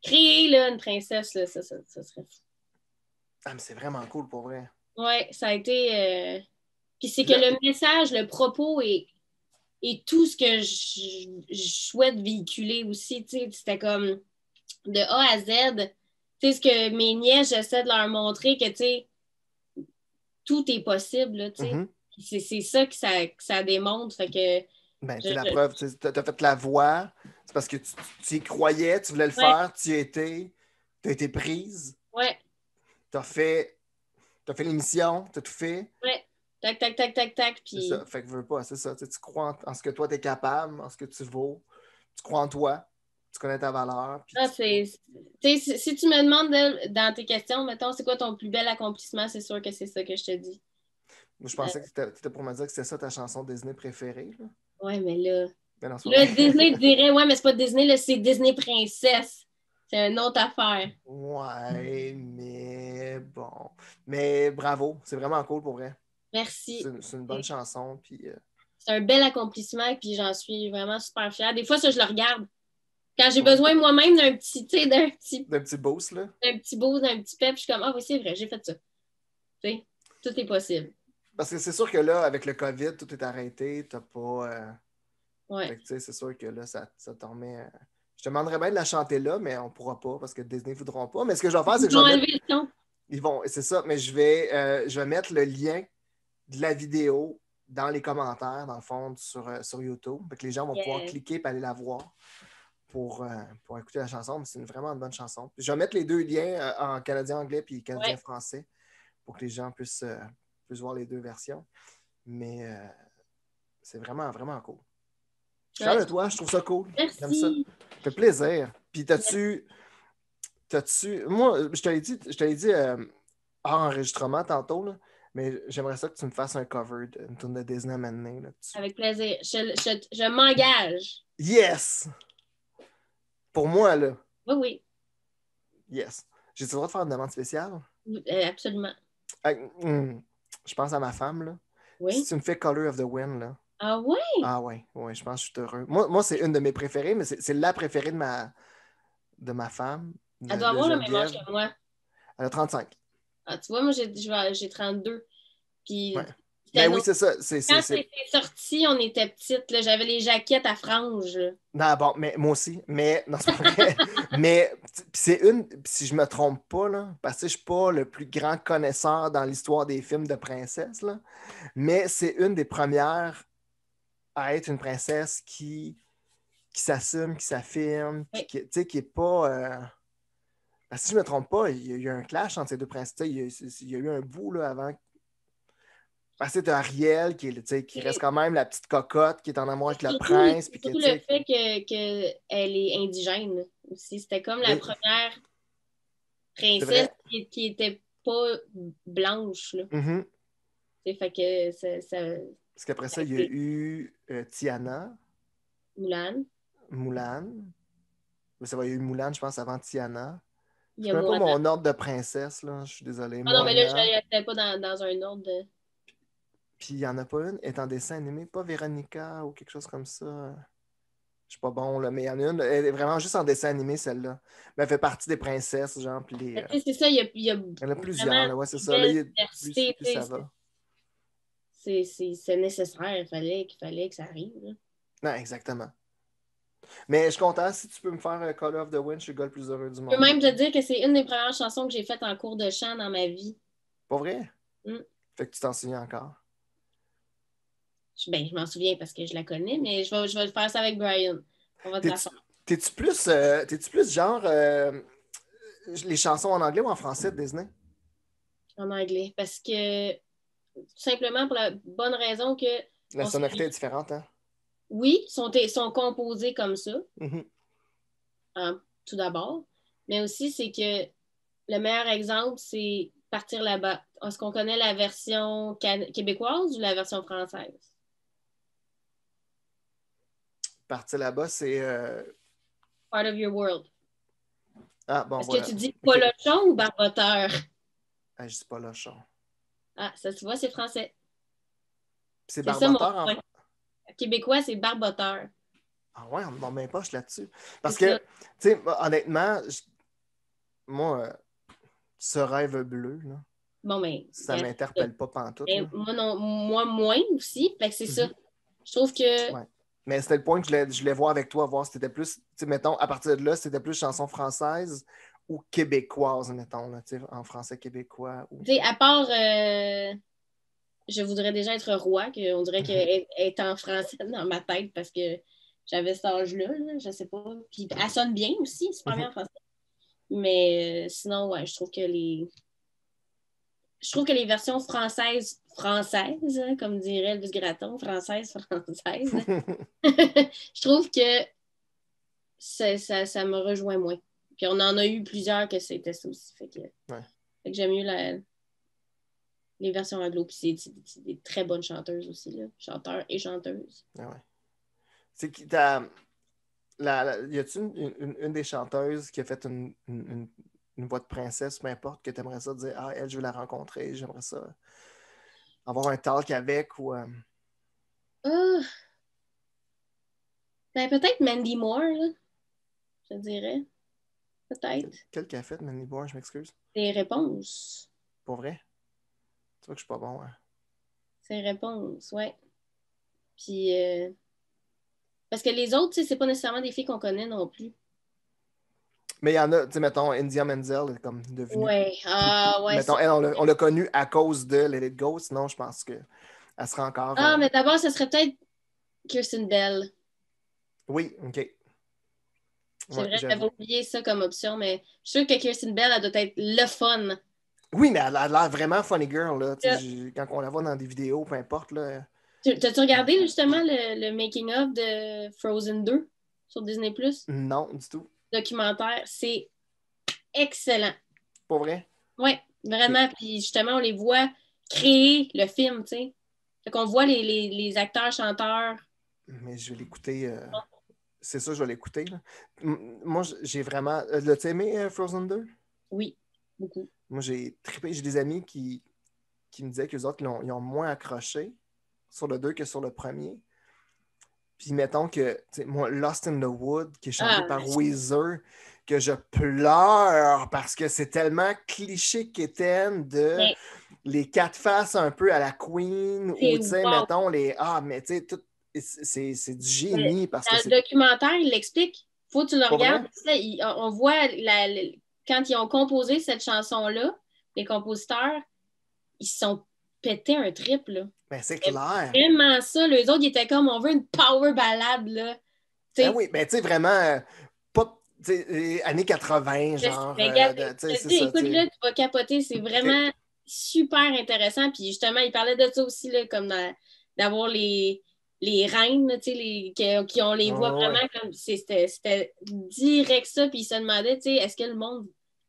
créer là, une princesse, là, ça serait fou. Ah, mais c'est vraiment cool pour vrai. Ouais, ça a été... Puis c'est que le message, le propos et tout ce que je souhaite véhiculer aussi, tu sais, c'était comme de A à Z. Tu sais, ce que mes nièces, j'essaie de leur montrer que, tu sais, tout est possible, là, tu sais. Mhm. C'est ça que ça démontre. Fait que Ben, tu sais, la preuve, tu as fait la voix, c'est parce que tu y croyais, tu voulais le ouais, faire, tu y étais, tu as été prise, ouais, tu as fait, t'as fait l'émission, tu as tout fait. ouais. Tac, tac, tac, tac, tac. C'est ça. Puis, Fait que veux pas, c'est ça. Tu crois en ce que toi, tu es capable, en ce que tu vaux. Tu crois en toi, tu connais ta valeur. Puis ah, si tu me demandes dans tes questions, mettons, c'est quoi ton plus bel accomplissement, c'est sûr que c'est ça que je te dis. moi, je pensais que tu étais pour me dire que c'était ça ta chanson Disney préférée. Là. Ouais, mais là. Mais non, c'est pas Là, vrai. Disney dirait, ouais, mais c'est pas Disney, là, c'est Disney Princesse. C'est une autre affaire. Ouais, mais bon. Mais bravo, c'est vraiment cool pour vrai. Merci. C'est une bonne chanson. Puis, C'est un bel accomplissement, puis j'en suis vraiment super fière. Des fois, ça, je le regarde. Quand j'ai ouais. besoin moi-même d'un petit, tu sais, D'un petit boost, là. d'un petit boost, d'un petit pep, je suis comme, ah oui, c'est vrai, j'ai fait ça. Tu sais, tout est possible. Parce que c'est sûr que là, avec le COVID, tout est arrêté. T'as pas. Ouais. Fait que, tu sais, c'est sûr que là, ça te remet. Je te demanderais bien de la chanter là, mais on pourra pas parce que Disney ne voudront pas. Mais ce que je vais faire, c'est Ils que je vont vais mettre. enlever le son. Ils vont. C'est ça, mais je vais mettre le lien de la vidéo dans les commentaires, dans le fond, sur YouTube. Fait que les gens vont pouvoir Yes. cliquer et aller la voir pour écouter la chanson. Mais c'est vraiment une bonne chanson. Puis je vais mettre les deux liens en canadien-anglais puis canadien-français pour que les gens puissent voir les deux versions. Mais c'est vraiment, vraiment cool. Je suis fier de toi, je trouve ça cool. J'aime ça. Merci. Ça fait plaisir. Puis moi, je te l'ai dit hors enregistrement tantôt, là, mais j'aimerais ça que tu me fasses un cover d'une tune de Disney maintenant. Là-dessus. Avec plaisir. Je m'engage. Yes! Pour moi, là. Oui, oui. Yes. J'ai-tu le droit de faire une demande spéciale? Absolument. Je pense à ma femme, là. Si Oui. tu me fais Color of the Wind, là. Ah ouais? Ah ouais, je pense que je suis heureux. Moi c'est une de mes préférées, mais c'est la préférée de ma femme, Elle doit de avoir le même âge Geneviève. que moi. Elle a 35. Ah, tu vois, moi, j'ai 32. Puis, Ouais. Ben oui, c'est ça. quand c'était sorti, on était petites. Là. J'avais les jaquettes à franges. Non, bon, mais moi aussi. Mais, non, c'est pas vrai. Mais c'est une, si je me trompe pas, là, parce que je ne suis pas le plus grand connaisseur dans l'histoire des films de princesses, là, mais c'est une des premières à être une princesse qui s'assume, qui s'affirme, Oui. qui n'est pas. Parce que si je ne me trompe pas, il y a eu un clash entre ces deux princesses. Il y a eu un bout là, avant. Parce que tu as Ariel qui reste quand même la petite cocotte qui est en amour avec le prince. Puis Surtout le fait qu'elle est indigène aussi. C'était comme la première princesse qui était pas blanche. Là. Mm-hmm. Fait que ça Parce qu'après ça, il y a eu Tiana, Mulan. Ça va, il y a eu Mulan, je pense, avant Tiana. Je ne connais pas mon ordre de princesse, là. Je suis désolé. Ah non, mais là, je n'étais pas dans un ordre de... Puis il n'y en a pas une, est en dessin animé, pas Véronica ou quelque chose comme ça. Je suis pas bon, là, mais il y en a une. Elle est vraiment juste en dessin animé, celle-là. Mais elle fait partie des princesses, genre. Puis c'est ça, il y a en a plusieurs, là. Ouais, c'est ça. Là, plus ça va. C'est nécessaire. Il fallait que ça arrive. Là. Non, exactement. Mais je suis content. Si tu peux me faire Call of the Wind, je suis le gars le plus heureux du monde. Je peux même te dire que c'est une des premières chansons que j'ai faites en cours de chant dans ma vie. Pas vrai? Mm. Fait que tu t'en souviens encore. Je m'en souviens parce que je la connais, mais je vais faire ça avec Brian. On va te la faire. T'es-tu plus genre les chansons en anglais ou en français de Disney? En anglais. Parce que, tout simplement pour la bonne raison que... La sonorité est différente, hein? Oui, sont composés comme ça, Mm-hmm. tout d'abord. Mais aussi, c'est que le meilleur exemple, c'est Partir là-bas. Est-ce qu'on connaît la version québécoise ou la version française? Partir là-bas, c'est... Part of your world. Ah, bon, Est-ce voilà. que tu dis Polochon ou Barboteur? Ah, je dis Polochon. Ah, ça, tu vois, c'est français. C'est Barboteur en... Québécois, c'est Barboteur. Ah ouais, on ne m'en met pas là-dessus. Parce que, tu sais, honnêtement, moi, ce rêve bleu, là, bon, ben, ça ne m'interpelle pas pantoute. Moi, moins aussi. Fait que c'est ça. Je trouve que... Ouais. Mais c'était le point que je voulais voir avec toi, voir si c'était plus, tu sais, mettons, à partir de là, c'était plus chanson française ou québécoise, mettons, là, en français québécois. Ou... Tu sais, à part Je voudrais déjà être roi, qu'on dirait qu'elle est en français dans ma tête parce que j'avais cet âge-là, là, je sais pas. Puis elle sonne bien aussi, super bien en français. Mais sinon, ouais, je trouve que les versions françaises, hein, comme dirait Elvis Gratton, françaises, je trouve que ça me rejoint moins. Puis on en a eu plusieurs que c'était ça aussi. Fait que j'aime mieux les versions anglo. Puis c'est des très bonnes chanteuses aussi, là. Chanteurs et chanteuses. Ah ouais. C'est qui y a-tu une des chanteuses qui a fait une voix de princesse, peu importe, que tu aimerais ça dire, ah, elle, je veux la rencontrer, j'aimerais ça avoir un talk avec ou. Ah, ben peut-être Mandy Moore, là, je dirais. Peut-être. Quel qu'a fait, Mandy Moore, je m'excuse. Des réponses. Pour vrai? Tu vois que je suis pas bon, hein? Ces réponses, ouais. Puis, parce que les autres, tu sais, c'est pas nécessairement des filles qu'on connaît non plus. Mais il y en a, tu sais, mettons, India Menzel est comme devenue. Ouais, ah, ouais. Mettons, elle, on l'a connue à cause de Let It Go, sinon je pense qu'elle sera encore. Ah, mais d'abord, ce serait peut-être Kirsten Bell. Oui, OK. C'est Ouais, vrai, j'avais oublié ça comme option, mais je suis sûre que Kirsten Bell, elle doit être le fun. Oui, mais elle a l'air vraiment funny girl, là. Yeah. Quand on la voit dans des vidéos, peu importe, là. T'as-tu regardé justement le making-of de Frozen 2 sur Disney+? Non, du tout. Documentaire, c'est excellent. Pas vrai? Oui, vraiment. Puis justement, on les voit créer le film, tu sais. Fait qu'on voit les acteurs, chanteurs. Mais je vais l'écouter. C'est ça, je vais l'écouter. Moi, j'ai vraiment. L'as-tu aimé Frozen 2? Oui, beaucoup. Moi, j'ai trippé. J'ai des amis qui me disaient qu'eux autres, ils ont moins accroché sur le 2 que sur le premier. Puis mettons que, moi, Lost in the Wood, qui est chanté par Weezer, que je pleure parce que c'est tellement cliché qu'étienne de les quatre faces un peu à la Queen, ou, tu sais, mettons, mais tu sais, c'est du génie. Parce dans que le documentaire, il l'explique. Faut que tu le regardes. On voit quand ils ont composé cette chanson-là, les compositeurs, ils se sont pété un trip, là. Ben, c'est clair. Vraiment ça. Les autres, ils étaient comme, on veut une power ballade, là. Ben oui, ben tu sais, vraiment, pas années 80, genre. C'est ça. Écoute, là, tu vas capoter. C'est vraiment super intéressant. Puis justement, il parlait de ça aussi, là, comme d'avoir les reines, tu sais, qui ont les voix vraiment comme. C'était direct ça. Puis il se demandait, tu sais, est-ce que le monde,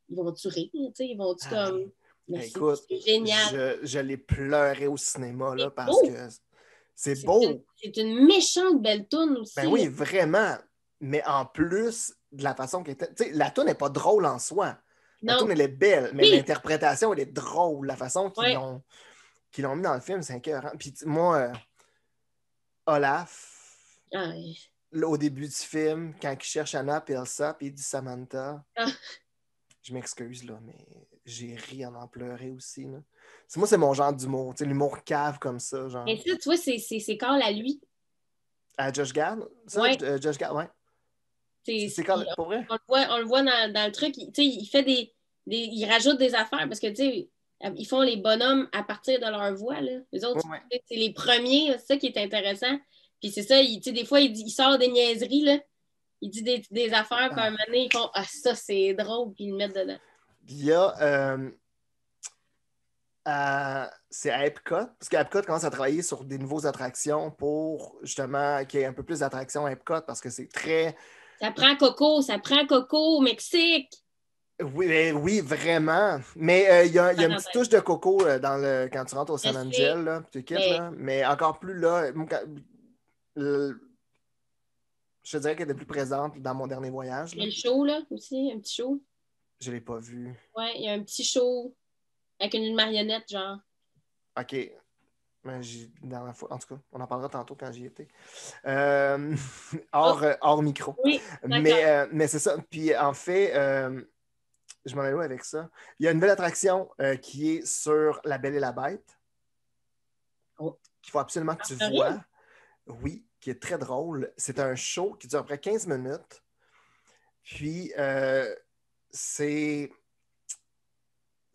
ils vont-tu rire, tu sais, ils vont-tu comme. Mais écoute, c'est génial. je l'ai pleuré au cinéma, là, parce beau. que c'est beau. C'est une méchante belle toune aussi. Ben oui, vraiment. Mais en plus de la façon qu'elle était. Tu sais, la toune n'est pas drôle en soi. La toune, elle est belle, mais l'interprétation, elle est drôle. La façon qu'ils l'ont mis dans le film, c'est écœurant. Puis moi, Olaf, au début du film, quand il cherche Anna et Elsa, puis il dit Samantha, je m'excuse, là, mais j'ai ri en pleuré aussi. Là. Moi, c'est mon genre d'humour. L'humour cave comme ça. Genre. Mais ça, tu vois, c'est Carl à lui. À Josh Gad? Ça, Josh Gad, ouais. C'est quand pour vrai? On le voit dans le truc. Il fait il rajoute des affaires parce que, tu sais, ils font les bonhommes à partir de leur voix, là. Les autres, c'est les premiers, c'est ça qui est intéressant. Puis c'est ça, des fois, il sort des niaiseries, là. Il dit des affaires, puis à un moment donné, ils font « Ah, ça, c'est drôle », puis ils le mettent dedans. Il y a... c'est à Epcot, parce qu'Epcot commence à travailler sur des nouvelles attractions pour, justement, qu'il y ait un peu plus d'attractions à Epcot, parce que c'est très... Ça prend Coco au Mexique. Oui, vraiment. Mais il y a une petite touche de coco quand tu rentres au San Angel, là, tu quittes, là. Mais encore plus là, je te dirais qu'elle était plus présente dans mon dernier voyage. Il y a le show, là, aussi, un petit show. Je ne l'ai pas vu. Ouais, il y a un petit show avec une marionnette, genre. OK. Mais en tout cas, on en parlera tantôt quand j'y étais. Hors micro. Oui, mais c'est ça. Puis en fait, je m'en vais où avec ça? Il y a une nouvelle attraction qui est sur La Belle et la Bête. Qu'il faut absolument que tu vois. Oui, qui est très drôle. C'est un show qui dure à peu près 15 minutes. Puis c'est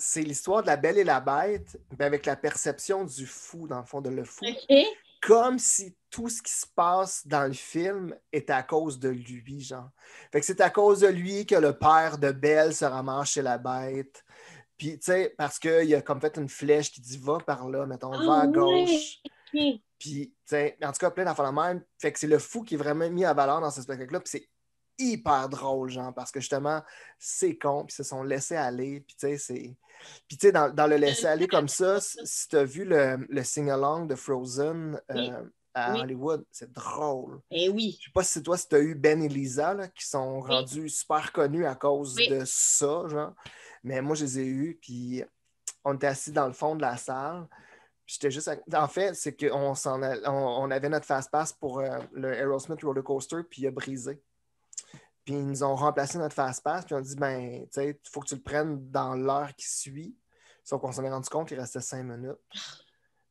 c'est l'histoire de la Belle et la Bête, mais avec la perception du fou, dans le fond, de le fou. OK. Comme si tout ce qui se passe dans le film était à cause de lui, genre. Fait que c'est à cause de lui que le père de Belle se ramasse chez la Bête. Puis, tu sais, parce qu'il a comme fait une flèche qui dit va par là, mettons, va à gauche. OK. Puis, tu sais, en tout cas, plein d'enfants de même. Fait que c'est le fou qui est vraiment mis en valeur dans ce spectacle-là. Puis c'est hyper drôle, genre, parce que justement, c'est con, puis ils se sont laissés aller. Puis, tu sais, c'est. Puis, tu sais, dans le laisser aller comme ça, si tu as vu le sing-along de Frozen Oui. à Oui. Hollywood, c'est drôle. Eh oui. Je sais pas si c'est toi, si tu as eu Ben et Lisa, là, qui sont Oui. rendus super connus à cause Oui. de ça, genre. Mais moi, je les ai eus, puis on était assis dans le fond de la salle. Puis j'étais juste. En fait, c'est qu'on on avait notre fast-pass pour le Aerosmith Roller Coaster, puis il a brisé. Puis ils nous ont remplacé notre fast-pass, puis on a dit, ben, tu sais, il faut que tu le prennes dans l'heure qui suit. Sauf qu'on s'en est rendu compte qu'il restait 5 minutes.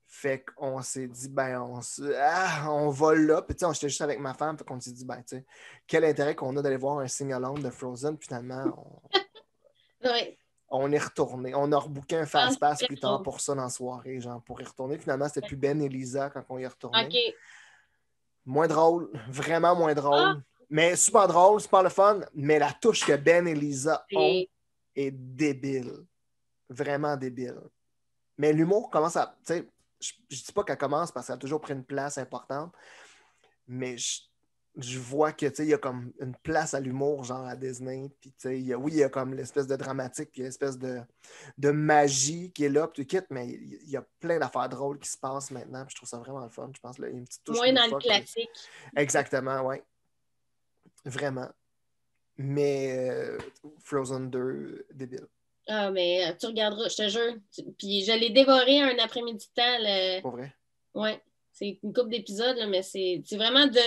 Fait qu'on s'est dit, ben, on va là. Puis, tu sais, j'étais juste avec ma femme. Fait qu'on s'est dit, ben, tu sais, quel intérêt qu'on a d'aller voir un sing-along de Frozen. Puis, finalement, Ouais. on est retourné. On a rebooké un Ah, fast-pass c'est plus tard drôle. pour ça dans la soirée, genre, pour y retourner. Finalement, c'était plus Ben et Lisa quand on y est retourné. OK. Moins drôle, vraiment moins Ah, drôle. Mais super drôle, super le fun. Mais la touche que Ben et Lisa ont c'est. est débile. Vraiment débile. Mais l'humour commence à. Tu sais, je dis pas qu'elle commence parce qu'elle a toujours pris une place importante, mais je vois que, tu sais, il y a comme une place à l'humour, genre à Disney. Puis, tu sais, oui, il y a comme l'espèce de dramatique, puis l'espèce de magie qui est là, puis tu quittes, mais il y a plein d'affaires drôles qui se passent maintenant, puis je trouve ça vraiment le fun. Je pense qu'il y a une petite touche Moins dans le loufoque. classique. Exactement, oui. Vraiment. Mais Frozen 2, débile. Ah, mais tu regarderas, je te jure. Puis je l'ai dévoré un après-midi de temps. Pour vrai. Ouais. C'est une couple d'épisodes, là, mais c'est vraiment de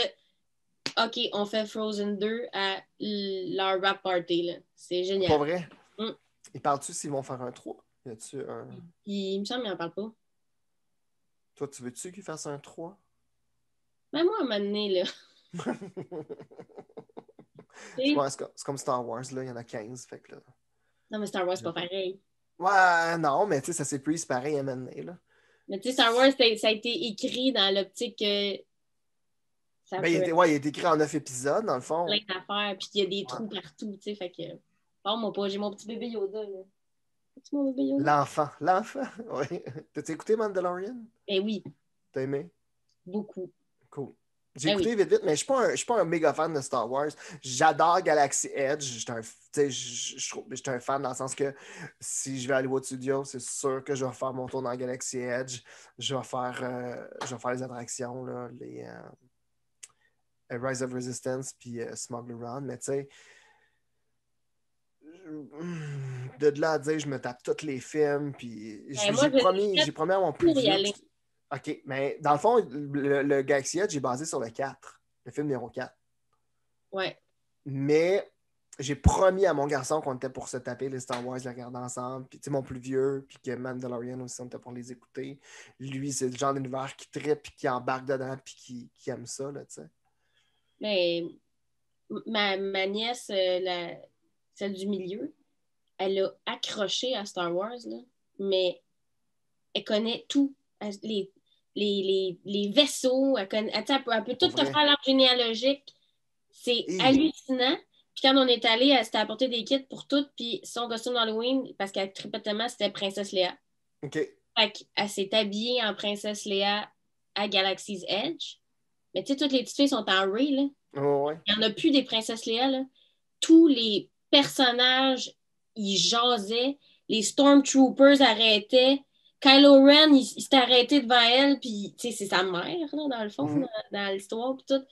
OK, on fait Frozen 2 à leur rap party. Là. C'est Pour génial. vrai. Mm. Ils parlent-tu s'ils vont faire un 3? Y a-tu un. Il me semble qu'il n'en parle pas. Toi, tu veux-tu qu'ils fassent un 3? Même moi, à un moment donné, là. Ouais, c'est comme Star Wars, là, il y en a 15, fait que là. Non, mais Star Wars, c'est pas pareil. Ouais, non, mais tu sais, ça s'est pris pareil à mener, là. Mais tu sais, Star Wars, ça a été écrit dans l'optique que ça Ben, peut il a été écrit en 9 épisodes, dans le fond. plein d'affaires, puis il y a des trous partout, tu sais, fait que... Bon, moi pas, j'ai mon petit bébé Yoda, là. As-tu mon bébé Yoda? L'enfant, oui. T'as-tu écouté Mandalorian? Eh oui, T'as aimé? beaucoup. Cool. J'ai Eh écouté oui. vite, mais je suis pas un méga fan de Star Wars. J'adore Galaxy Edge. J'étais un fan dans le sens que si je vais à Hollywood Studios, c'est sûr que je vais faire mon tour dans Galaxy Edge. Je vais faire les attractions, là, les Rise of Resistance puis Smuggler Run. Mais tu sais, de là à dire, je me tape tous les films. Puis Moi, j'ai promis à mon plus pour y vieux. aller. OK, mais dans le fond, le Galaxy Edge est basé sur le 4, le film numéro 4. Ouais. Mais j'ai promis à mon garçon qu'on était pour se taper les Star Wars, les regarder ensemble. Puis, tu sais, mon plus vieux, puis que Mandalorian aussi, on était pour les écouter. Lui, c'est le genre d'univers qui trippe, puis qui embarque dedans, puis qui aime ça, là, tu sais. Mais ma nièce, celle du milieu, elle a accroché à Star Wars, là, mais elle connaît tout. Les vaisseaux, elle peut tout te faire l'arbre généalogique. C'est hallucinant. Puis quand on est allé, elle s'était apporté des kits pour tout, puis son costume d'Halloween, parce qu'elle tripait tellement, c'était Princesse Léa. OK. Fait qu'elle s'est habillée en Princesse Léa à Galaxy's Edge. Mais tu sais, toutes les petites filles sont en Rey, là. Oh, ouais. Il n'y en a plus des Princesses Léa, là. Tous les personnages, ils jasaient. Les Stormtroopers arrêtaient. Kylo Ren, il s'est arrêté devant elle, puis, tu sais, c'est sa mère, là, dans le fond, dans l'histoire, puis tout.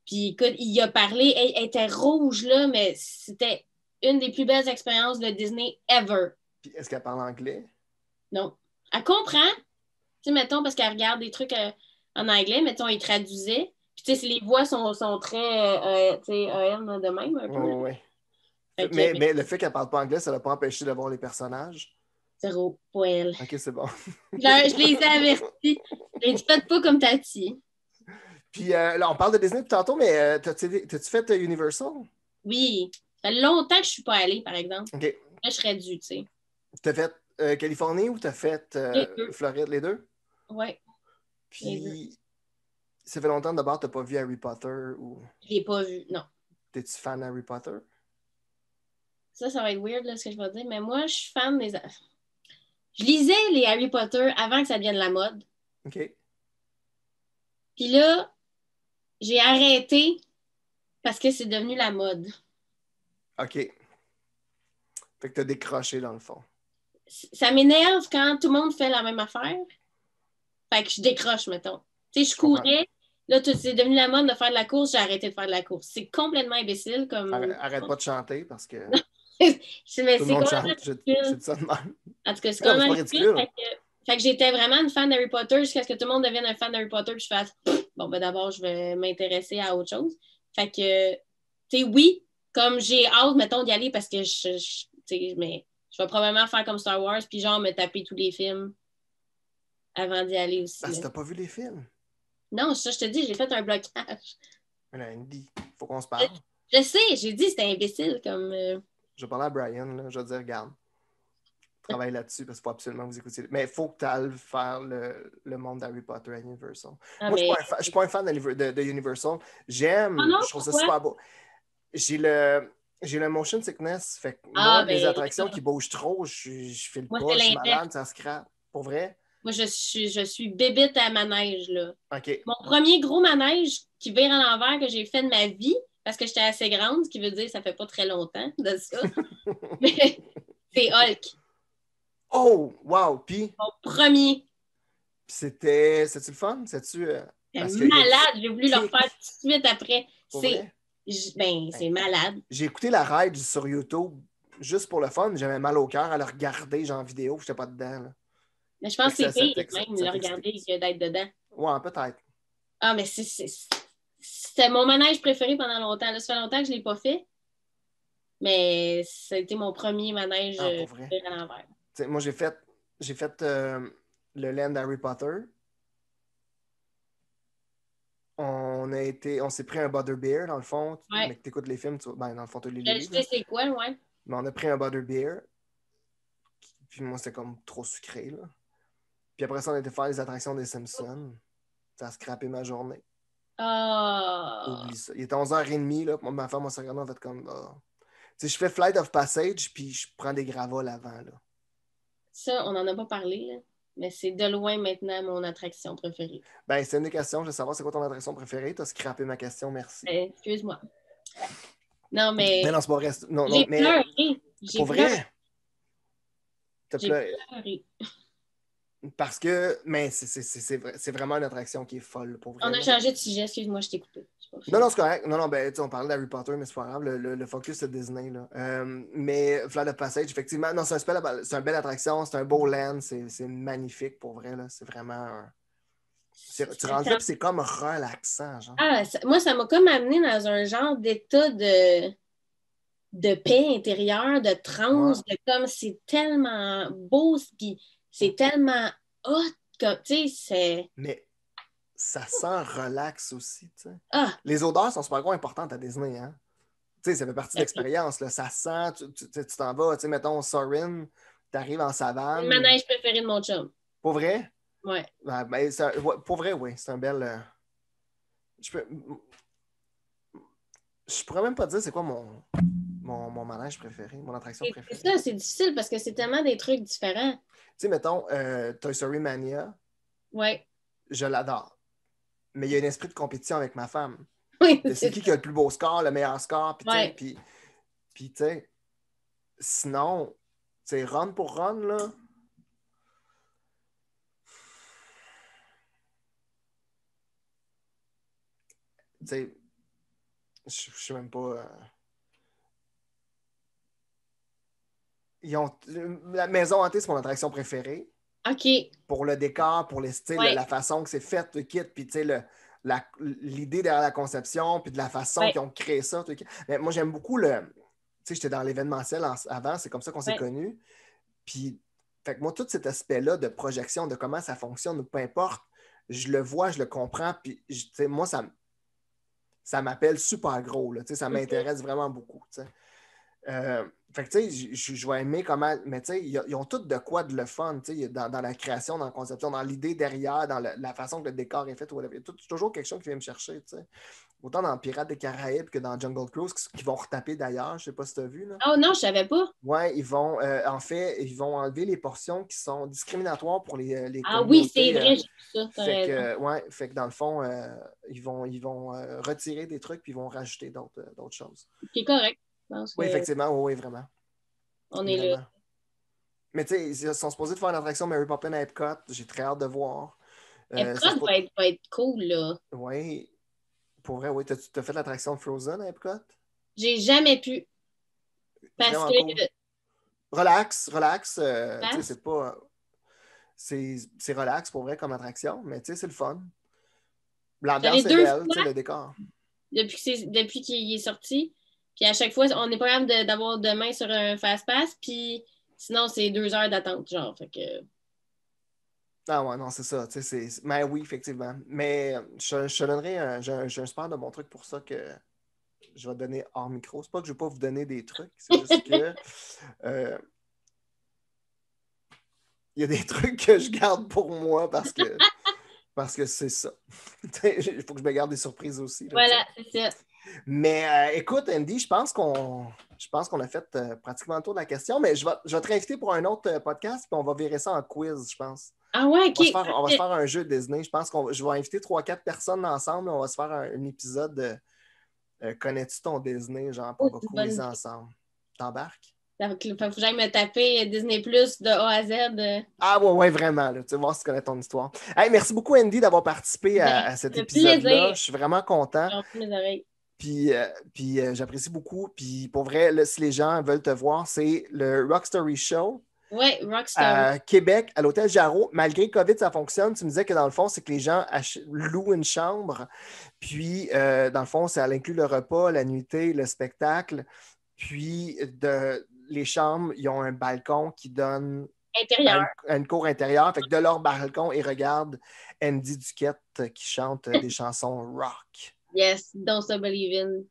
Puis, écoute, il a parlé, elle était rouge, là, mais c'était une des plus belles expériences de Disney ever. Puis, est-ce qu'elle parle anglais? Non. Elle comprend, tu sais, mettons, parce qu'elle regarde des trucs en anglais, mettons, il traduisait. Puis, tu sais, les voix sont très, tu sais, de même, un peu. Oh, ouais. Mais le fait qu'elle parle pas anglais, ça l'a pas empêché de voir les personnages? Zéro, pour elle. OK, c'est bon. Je les ai avertis. Je les ai dit, faites pas comme Tati. Puis là, on parle de Disney depuis tantôt, mais t'as-tu fait Universal? Oui. Ça fait longtemps que je suis pas allée, par exemple. OK. Là, je serais due, tu sais. T'as fait Californie ou tu as fait Les deux. Floride, les deux? Ouais, les deux. Puis, ça fait longtemps d'abord, tu n'as pas vu Harry Potter ou Je l'ai pas vu, non. t'es-tu fan d'Harry Potter? Ça va être weird, là, ce que je vais dire, mais moi, je suis fan des... Je lisais les Harry Potter avant que ça devienne la mode. OK. Puis là, j'ai arrêté parce que c'est devenu la mode. OK. Fait que tu as décroché dans le fond. Ça m'énerve quand tout le monde fait la même affaire. Fait que je décroche, mettons. Tu sais, je comprends. courais. Là, c'est devenu la mode de faire de la course. J'ai arrêté de faire de la course. C'est complètement imbécile comme... Arrête pas de chanter parce que Mais tout le c'est monde complètement chante. Je ridicule. dis ça de même. En tout cas, c'est Non, mais c'est complètement pas ridicule. ridicule. Fait que j'étais vraiment une fan d'Harry Potter jusqu'à ce que tout le monde devienne un fan d'Harry Potter. Puis je fasse, bon, ben d'abord, je vais m'intéresser à autre chose. Fait que, tu sais, oui, comme j'ai hâte, mettons, d'y aller parce que tu sais, mais je vais probablement faire comme Star Wars, puis genre me taper tous les films avant d'y aller aussi. Parce que Là. t'as pas vu les films. Non, ça, je te dis, j'ai fait un blocage. Mais là, Andy, faut qu'on se parle. Je sais, j'ai dit, c'était imbécile comme. Je vais parler à Brian, là, je vais dire, regarde, travaille là-dessus parce qu'il faut absolument vous écouter. Mais il faut que tu ailles faire le monde d'Harry Potter à Universal. Ah, Moi, mais... je ne suis pas un fan de Universal. J'aime, Ah non, je trouve ça pourquoi? super beau. J'ai le motion sickness. Fait que Ah, moi, les ben, attractions qui bougent trop, je file moi, pas, c'est je suis l'inverse. malade, ça scrape. Pour vrai? Moi, je suis bébite à manège, là. OK. Mon premier gros manège qui vire à l'envers que j'ai fait de ma vie, parce que j'étais assez grande, ce qui veut dire que ça fait pas très longtemps de ça. Mais c'est Hulk. Oh, wow! Puis, Mon premier. c'était-tu le fun? C'est-tu. C'est malade. J'ai voulu le refaire tout de suite après. Pour C'est vrai? ben, c'est malade. J'ai écouté la ride sur YouTube juste pour le fun. J'avais mal au cœur à le regarder, genre en vidéo, je n'étais pas dedans. Là. Mais je pense que c'est pire, même, ça le regarder que d'être dedans. Ouais, peut-être. Ah, mais c'était mon manège préféré pendant longtemps. Là, ça fait longtemps que je ne l'ai pas fait. Mais ça a été mon premier manège Pour vrai. à l'envers. T'sais, moi, j'ai fait le land Harry Potter. On s'est pris un butterbeer, dans le fond. Ouais. Mais que tu écoutes les films, dans le fond, tu les Je sais c'est quoi, ouais. Mais on a pris un butterbeer. Puis moi, c'était comme trop sucré, là. Puis après ça, on a été faire les attractions des Simpsons. Ça a scrappé ma journée. Oublie ça. Il était 11h30, là. Moi, ma femme, on s'est regardé, en fait, comme... Tu sais, je fais Flight of Passage, puis je prends des gravoles avant, là. Ça, on n'en a pas parlé, là. Mais c'est de loin maintenant mon attraction préférée. Ben, c'est une des questions. Je veux savoir c'est quoi ton attraction préférée. Tu as scrappé ma question, merci. Excuse-moi. Non, mais. Mais non, c'est pas vrai. Non, j'ai mais... pleuré. Pour vrai? T'as J'ai pleuré. Parce que, mais c'est vraiment une attraction qui est folle, pour vrai. On a changé de sujet, excuse-moi, je t'ai coupé. Non, c'est correct. Non, ben, on parlait d'Harry Potter, mais c'est pas grave. Le focus, c'est Disney, là. Mais Flight of Passage, effectivement, non, c'est une belle attraction, c'est un beau land, c'est magnifique, pour vrai, là. C'est vraiment... Tu rentres là, c'est comme relaxant, genre. Ah, moi, ça m'a comme amené dans un genre d'état de paix intérieure, de transe, de comme c'est tellement beau, puis c'est tellement hot, comme, tu sais, c'est... Mais ça sent relax aussi, tu sais. Ah! Les odeurs sont super gros importantes à Disney, hein. Tu sais, ça fait partie de l'expérience, là. Ça sent, tu t'en vas, tu sais, mettons, Sorin, t'arrives en savane. C'est le manège préféré de mon chum. Pour vrai? Ouais. Ben, pour vrai, oui. C'est un bel... Je pourrais même pas dire c'est quoi mon manège préféré, mon attraction préférée. C'est ça, c'est difficile parce que c'est tellement des trucs différents. Tu sais, mettons, Toy Story Mania, ouais. Je l'adore. Mais il y a un esprit de compétition avec ma femme. Oui, c'est qui a le plus beau score, le meilleur score, puis ouais. tu sais, sinon, tu sais, run pour run, là. Tu sais, je sais même pas... La maison hantée, c'est mon attraction préférée. OK. Pour le décor, pour les styles, ouais. la façon que c'est fait, le kit, puis tu sais, l'idée derrière la conception, puis de la façon qu'ils ont créé ça. Mais moi, j'aime beaucoup tu sais, j'étais dans l'événementiel avant, c'est comme ça qu'on s'est connus. Puis, fait que moi, tout cet aspect-là de projection, de comment ça fonctionne, ou peu importe, je le vois, je le comprends, puis tu sais, moi, ça m'appelle super gros, là, tu sais, ça m'intéresse vraiment beaucoup, tu sais. Fait que, tu sais, je vais aimer comment. Mais, tu sais, ils ont tout de quoi de le fun, tu sais, dans la création, dans la conception, dans l'idée derrière, dans la façon que le décor est fait. C'est toujours quelque chose qui vient me chercher, tu sais. Autant dans Pirates des Caraïbes que dans Jungle Cruise, qui vont retaper d'ailleurs. Je sais pas si tu as vu, là. Oh non, je savais pas. Ouais, ils vont, en fait, ils vont enlever les portions qui sont discriminatoires pour les Ah oui, c'est communautés. vrai, j'ai vu ça, t'as Fait raison. que, ouais, fait que dans le fond, ils vont retirer des trucs puis ils vont rajouter d'autres choses. C'est correct. Je pense Oui, que effectivement, oui, vraiment. on est là. Vraiment. Mais tu sais, ils sont supposés de faire une attraction Mary Poppins à Epcot. J'ai très hâte de voir. Epcot va être cool, là. Oui, pour vrai, oui. T'as fait l'attraction de Frozen à Epcot? J'ai jamais pu. Parce Vraiment que cool. Relax. Tu sais, passe. c'est pas. C'est relax pour vrai comme attraction, mais tu sais, c'est le fun. J'allais L'ambiance est deux belle, tu sais, fois le décor. depuis qu'il est sorti. Puis à chaque fois, on n'est pas capable d'avoir de main sur un fast-pass. Puis sinon, c'est 2 heures d'attente, genre. Fait que... Ah ouais, non, c'est ça. Mais oui, effectivement. Mais je te donnerai j'ai un super de bon truc pour ça que je vais te donner hors micro. C'est pas que je ne vais pas vous donner des trucs, c'est juste que euh, il y a des trucs que je garde pour moi parce que c'est ça. Il faut que je me garde des surprises aussi. Là, Voilà, c'est ça. mais écoute, Andy, je pense qu'on a fait pratiquement le tour de la question, mais je vais te réinviter pour un autre podcast, puis on va virer ça en quiz, je pense. Ah ouais, On va se ok. faire, on va se Parfait. faire un jeu Disney. Je pense je vais inviter 3-4 personnes ensemble. On va se faire un épisode de Connais-tu ton Disney, genre, puis Oh, on va c'est une bonne quizer idée. ensemble. T'embarques? Faut que j'aille me taper Disney Plus de A à Z. Ah ouais, ouais, vraiment. Là, tu vas voir si tu connais ton histoire. Hey, merci beaucoup, Andy, d'avoir participé Ben, à cet ça fait épisode-là. plaisir. Je suis vraiment content. J'en prie mes oreilles. Puis j'apprécie beaucoup. Puis pour vrai, là, si les gens veulent te voir, c'est le Rock Story Show Ouais, Rockstory. à Québec, à l'Hôtel Jarreau. Malgré COVID, ça fonctionne. Tu me disais que dans le fond, c'est que les gens louent une chambre. Puis, dans le fond, ça inclut le repas, la nuitée, le spectacle. Puis, les chambres, ils ont un balcon qui donne à Intérieur. une cour intérieure. Fait que de leur balcon, ils regardent Andy Duquette qui chante des chansons rock. Yes, Don't Stop Believin'.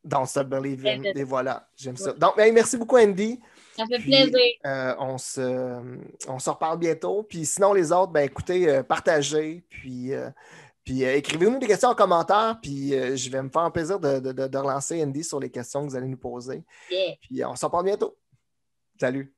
Don't Stop Believin'. Et voilà, j'aime Ouais. ça. Donc, ben, merci beaucoup, Andy. Ça fait Puis, plaisir. on se reparle bientôt. Puis sinon, les autres, ben écoutez, partagez. Puis écrivez-nous des questions en commentaire. Puis je vais me faire un plaisir de relancer Andy sur les questions que vous allez nous poser. Yeah. Puis on se reparle bientôt. Salut.